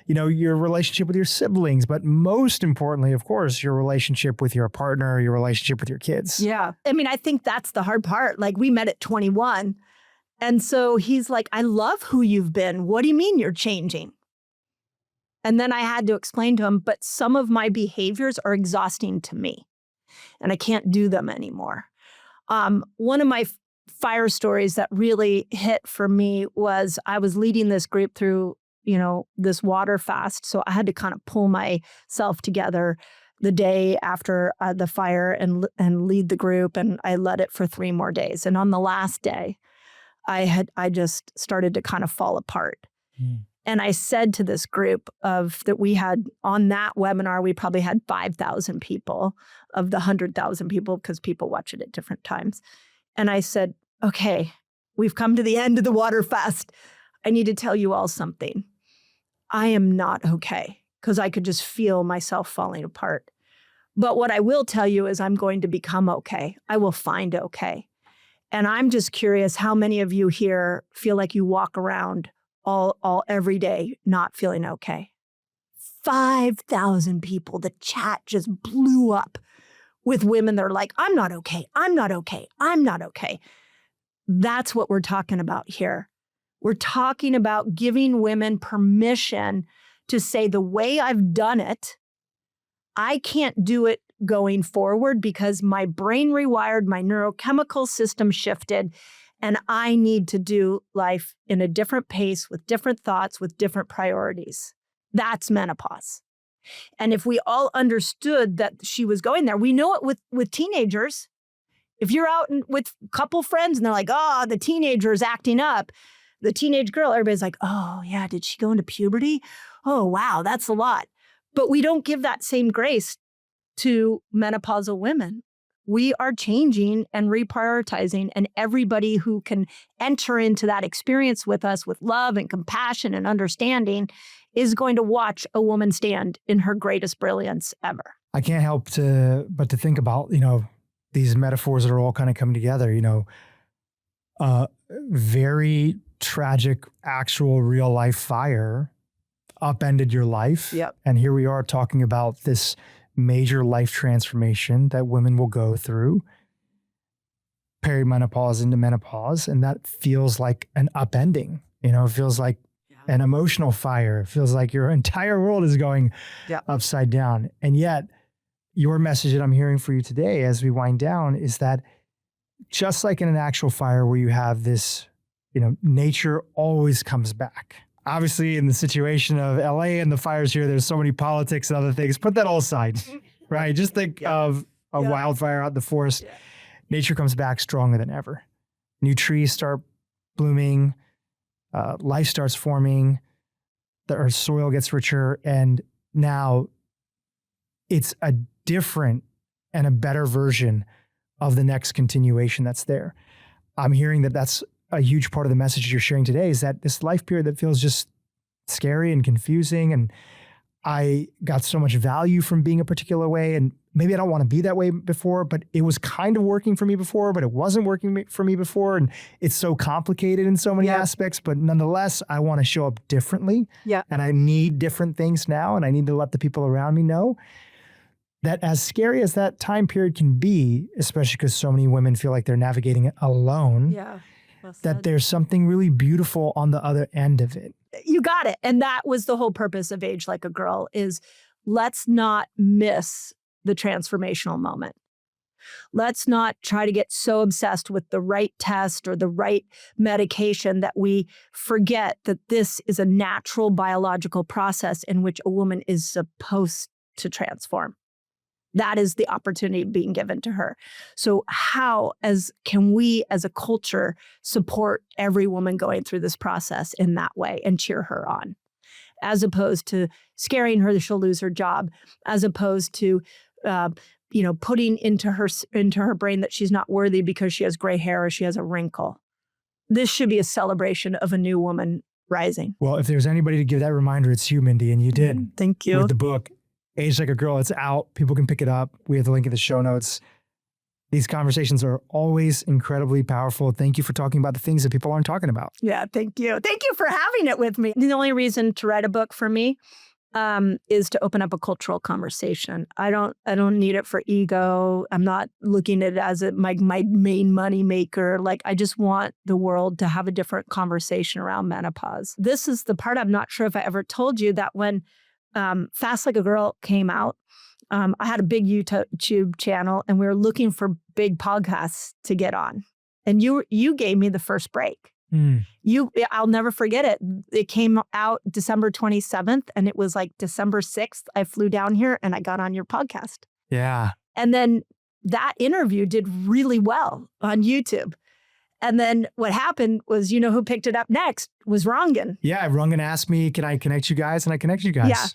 your relationship with your siblings. But most importantly, of course, your relationship with your partner, your relationship with your kids. Yeah. I mean, I think that's the hard part. Like, we met at 21. And so he's like, I love who you've been. What do you mean you're changing? And then I had to explain to him, but some of my behaviors are exhausting to me and I can't do them anymore. One of my fire stories that really hit for me was I was leading this group through, this water fast. So I had to kind of pull myself together the day after the fire and lead the group. And I led it for 3 more days. And on the last day, I just started to kind of fall apart. And I said to this group that we had on that webinar, we probably had 5,000 people of the 100,000 people, because people watch it at different times. And I said, okay, we've come to the end of the water fast. I need to tell you all something. I am not okay, because I could just feel myself falling apart. But what I will tell you is I'm going to become okay. I will find okay. And I'm just curious how many of you here feel like you walk around all every day not feeling okay. 5,000 people. The chat just blew up with women that are like, I'm not okay. I'm not okay. I'm not okay. That's what we're talking about here. We're talking about giving women permission to say, the way I've done it, I can't do it going forward because my brain rewired, my neurochemical system shifted, and I need to do life in a different pace with different thoughts, with different priorities. That's menopause. And if we all understood that she was going there, we know it with teenagers. If you're out with a couple friends and they're like, oh, the teenager is acting up, the teenage girl, everybody's like, oh yeah, did she go into puberty? Oh, wow, that's a lot. But we don't give that same grace to menopausal women. We are changing and reprioritizing, and everybody who can enter into that experience with us with love and compassion and understanding is going to watch a woman stand in her greatest brilliance ever. I can't help but to think about, these metaphors that are all kind of coming together, very tragic, actual real life fire upended your life. Yep. And here we are talking about this major life transformation that women will go through, perimenopause into menopause. And that feels like an upending, it feels like an emotional fire. It feels like your entire world is going upside down. And yet your message that I'm hearing for you today as we wind down is that just like in an actual fire where you have this, nature always comes back. Obviously, in the situation of LA and the fires here, there's so many politics and other things. Put that all aside, right? Just think of a wildfire out in the forest. Yeah. Nature comes back stronger than ever. New trees start blooming. Life starts forming. our soil gets richer, and now it's a different and a better version of the next continuation that's there. I'm hearing that that's a huge part of the message you're sharing today, is that this life period that feels just scary and confusing, and I got so much value from being a particular way, and maybe I don't want to be that way before, but it was kind of working for me before, but it wasn't working for me before. And it's so complicated in so many aspects, but nonetheless, I want to show up differently. Yeah. And I need different things now. And I need to let the people around me know that, as scary as that time period can be, especially because so many women feel like they're navigating it alone, that there's something really beautiful on the other end of it. You got it. And that was the whole purpose of Age Like a Girl, is let's not miss the transformational moment. Let's not try to get so obsessed with the right test or the right medication that we forget that this is a natural biological process in which a woman is supposed to transform. That is the opportunity being given to her. So how can we as a culture support every woman going through this process in that way and cheer her on, as opposed to scaring her that she'll lose her job, as opposed to putting into her brain that she's not worthy because she has gray hair or she has a wrinkle. This should be a celebration of a new woman rising. Well, if there's anybody to give that reminder, it's you, Mindy, and you did. Thank you. With the book, Age Like a Girl, it's out. People can pick it up. We have the link in the show notes. These conversations are always incredibly powerful. Thank you for talking about the things that people aren't talking about. Yeah, thank you. Thank you for having it with me. The only reason to write a book for me is to open up a cultural conversation. I don't need it for ego. I'm not looking at it as my main money maker. Like, I just want the world to have a different conversation around menopause. This is the part I'm not sure if I ever told you, that when Fast Like a Girl came out, I had a big YouTube channel, and we were looking for big podcasts to get on. And you gave me the first break. I'll never forget it. It came out December 27th, and it was like December 6th. I flew down here and I got on your podcast. Yeah. And then that interview did really well on YouTube. And then what happened was, who picked it up next was Rangan. Yeah, Rangan asked me, can I connect you guys? And I connected you guys. Yeah.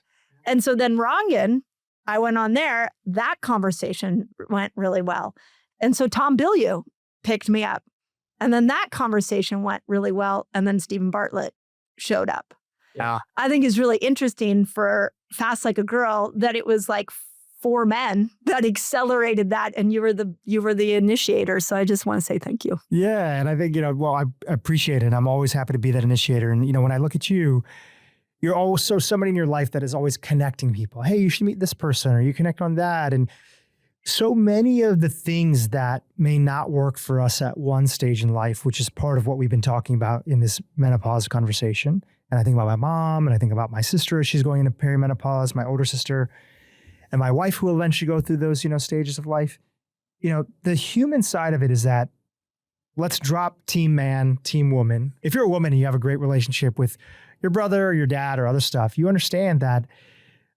And so then Rangan, I went on there. That conversation went really well. And so Tom Bilyeu picked me up. And then that conversation went really well. And then Stephen Bartlett showed up. Yeah. I think it's really interesting for Fast Like a Girl that it was like 4 men that accelerated that, and you were the initiator. So I just want to say thank you. Yeah, and I think I appreciate it. I'm always happy to be that initiator. And when I look at you, you're also somebody in your life that is always connecting people. Hey, you should meet this person, or you connect on that. And so many of the things that may not work for us at one stage in life, which is part of what we've been talking about in this menopause conversation. And I think about my mom, and I think about my sister as she's going into perimenopause, my older sister, and my wife, who will eventually go through those, stages of life. The human side of it is that, let's drop team man, team woman. If you're a woman and you have a great relationship with your brother or your dad or other stuff, you understand that,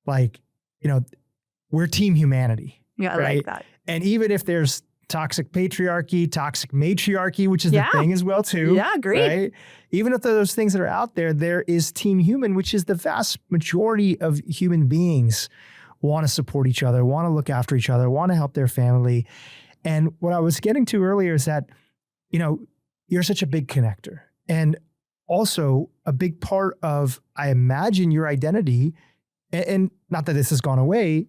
we're team humanity. Yeah, I right? like that. And even if there's toxic patriarchy, toxic matriarchy, which is the thing as well too. Yeah, agreed. Right? Even if those things that are out there, there is team human, which is the vast majority of human beings want to support each other, want to look after each other, want to help their family. And what I was getting to earlier is that, you're such a big connector. And also a big part of, I imagine, your identity, and not that this has gone away,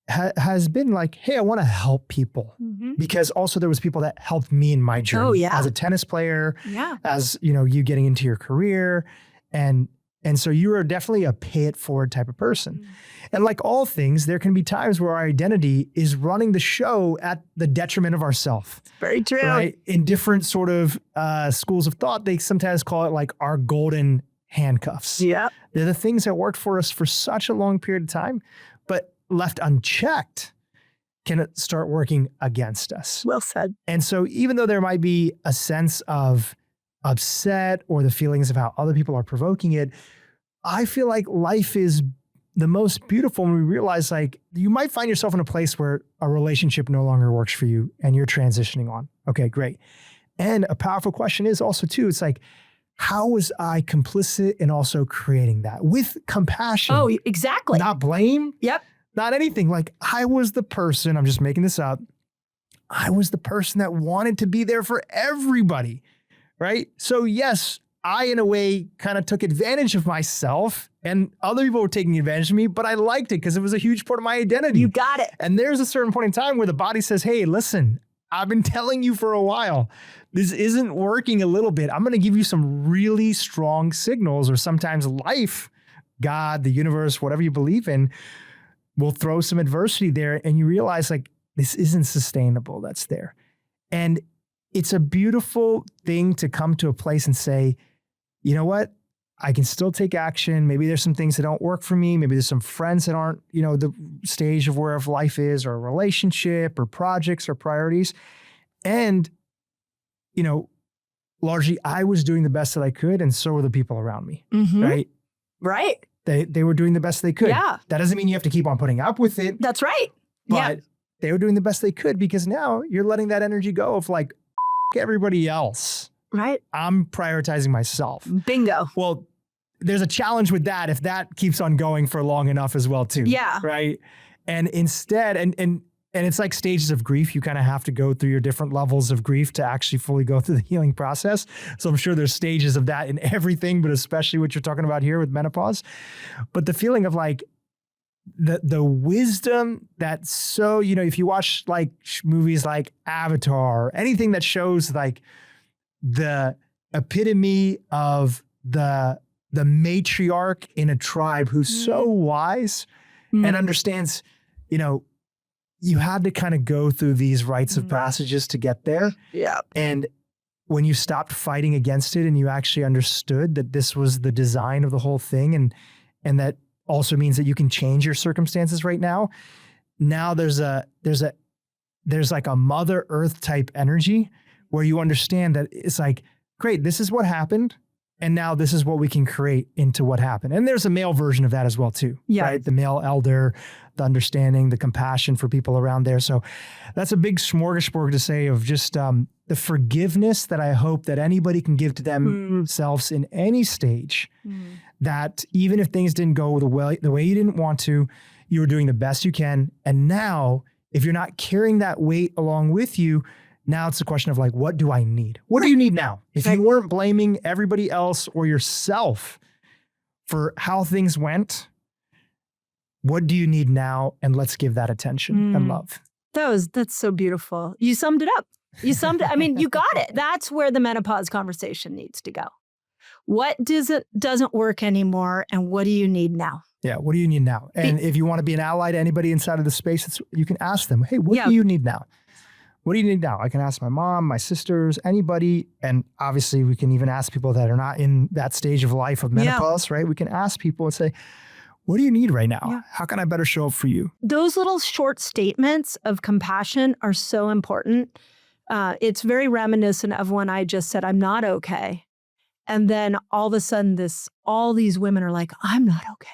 has been like, hey, I want to help people. Mm-hmm. Because also there was people that helped me in my journey. Oh, yeah. As a tennis player, as you getting into your career. And so you are definitely a pay it forward type of person. Mm-hmm. And like all things, there can be times where our identity is running the show at the detriment of ourself. Very true. Right? In different sort of schools of thought, they sometimes call it like our golden handcuffs. Yeah. They're the things that worked for us for such a long period of time, but left unchecked can start working against us. Well said. And so even though there might be a sense of upset or the feelings of how other people are provoking it, I feel like life is the most beautiful when we realize, like, you might find yourself in a place where a relationship no longer works for you and you're transitioning on. Okay, great. And a powerful question is also too, it's like, how was I complicit in also creating that with compassion? Oh, exactly. Not blame. Yep. Not anything. Like I was the person, I'm just making this up. I was the person that wanted to be there for everybody, right? So yes, I, in a way, kind of took advantage of myself and other people were taking advantage of me, but I liked it because it was a huge part of my identity. You got it. And there's a certain point in time where the body says, hey, listen, I've been telling you for a while, this isn't working a little bit. I'm going to give you some really strong signals, or sometimes life, God, the universe, whatever you believe in, will throw some adversity there. And you realize like, this isn't sustainable that's there. And it's a beautiful thing to come to a place and say, you know what? I can still take action. Maybe there's some things that don't work for me. Maybe there's some friends that aren't, the stage of where life is, or a relationship or projects or priorities. And, largely I was doing the best that I could. And so were the people around me, right? Right. They were doing the best they could. Yeah. That doesn't mean you have to keep on putting up with it. That's right. But they were doing the best they could, because now you're letting that energy go of like, everybody else. Right. I'm prioritizing myself. Bingo. Well, there's a challenge with that if that keeps on going for long enough as well too. Yeah. Right. And instead, and it's like stages of grief. You kind of have to go through your different levels of grief to actually fully go through the healing process. So I'm sure there's stages of that in everything, but especially what you're talking about here with menopause. But the feeling of like, the wisdom that's so, if you watch like movies like Avatar, or anything that shows like the epitome of the matriarch in a tribe who's so wise and understands, you had to kind of go through these rites of passages to get there. Yeah. And when you stopped fighting against it and you actually understood that this was the design of the whole thing, and that also means that you can change your circumstances right now. Now there's like a Mother Earth type energy where you understand that it's like, great, this is what happened. And now this is what we can create into what happened. And there's a male version of that as well too, right? The male elder, the understanding, the compassion for people around there. So that's a big smorgasbord to say of just the forgiveness that I hope that anybody can give to themselves in any stage. That even if things didn't go the way you didn't want to, you were doing the best you can. And now, if you're not carrying that weight along with you, now it's a question of like, what do I need? What do you need now? If you weren't blaming everybody else or yourself for how things went, what do you need now? And let's give that attention and love. That's so beautiful. You summed it up. You got it. That's where the menopause conversation needs to go. What doesn't work anymore, and what do you need now? Yeah, what do you need now? And if you want to be an ally to anybody inside of the space, you can ask them, hey, what do you need now? What do you need now? I can ask my mom, my sisters, anybody. And obviously we can even ask people that are not in that stage of life of menopause, right? We can ask people and say, what do you need right now? Yeah. How can I better show up for you? Those little short statements of compassion are so important. It's very reminiscent of when I just said, I'm not okay. And then all of a sudden all these women are like, I'm not okay.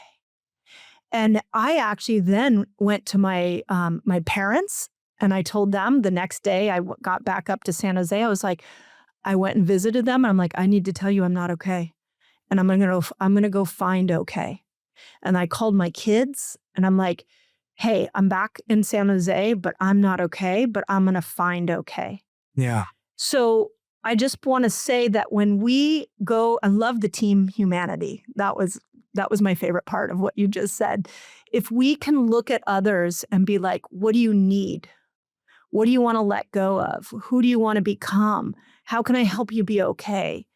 And I actually then went to my parents, and I told them the next day I got back up to San Jose. I was like, I went and visited them. And I'm like, I need to tell you I'm not okay. And I'm going to go find okay. And I called my kids and I'm like, hey, I'm back in San Jose, but I'm not okay, but I'm going to find okay. Yeah. So I just want to say that when we go, I love the team humanity. That was my favorite part of what you just said. If we can look at others and be like, what do you need? What do you want to let go of? Who do you want to become? How can I help you be okay?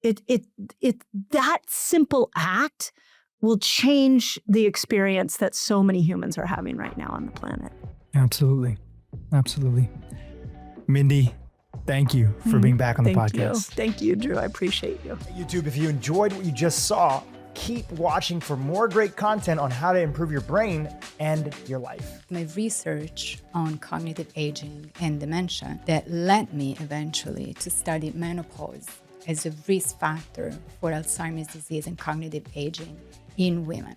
That simple act will change the experience that so many humans are having right now on the planet. Absolutely. Absolutely. Mindy, thank you for being back on the podcast. Thank you, Dhru. I appreciate you. YouTube, if you enjoyed what you just saw, keep watching for more great content on how to improve your brain and your life. My research on cognitive aging and dementia that led me eventually to study menopause as a risk factor for Alzheimer's disease and cognitive aging in women.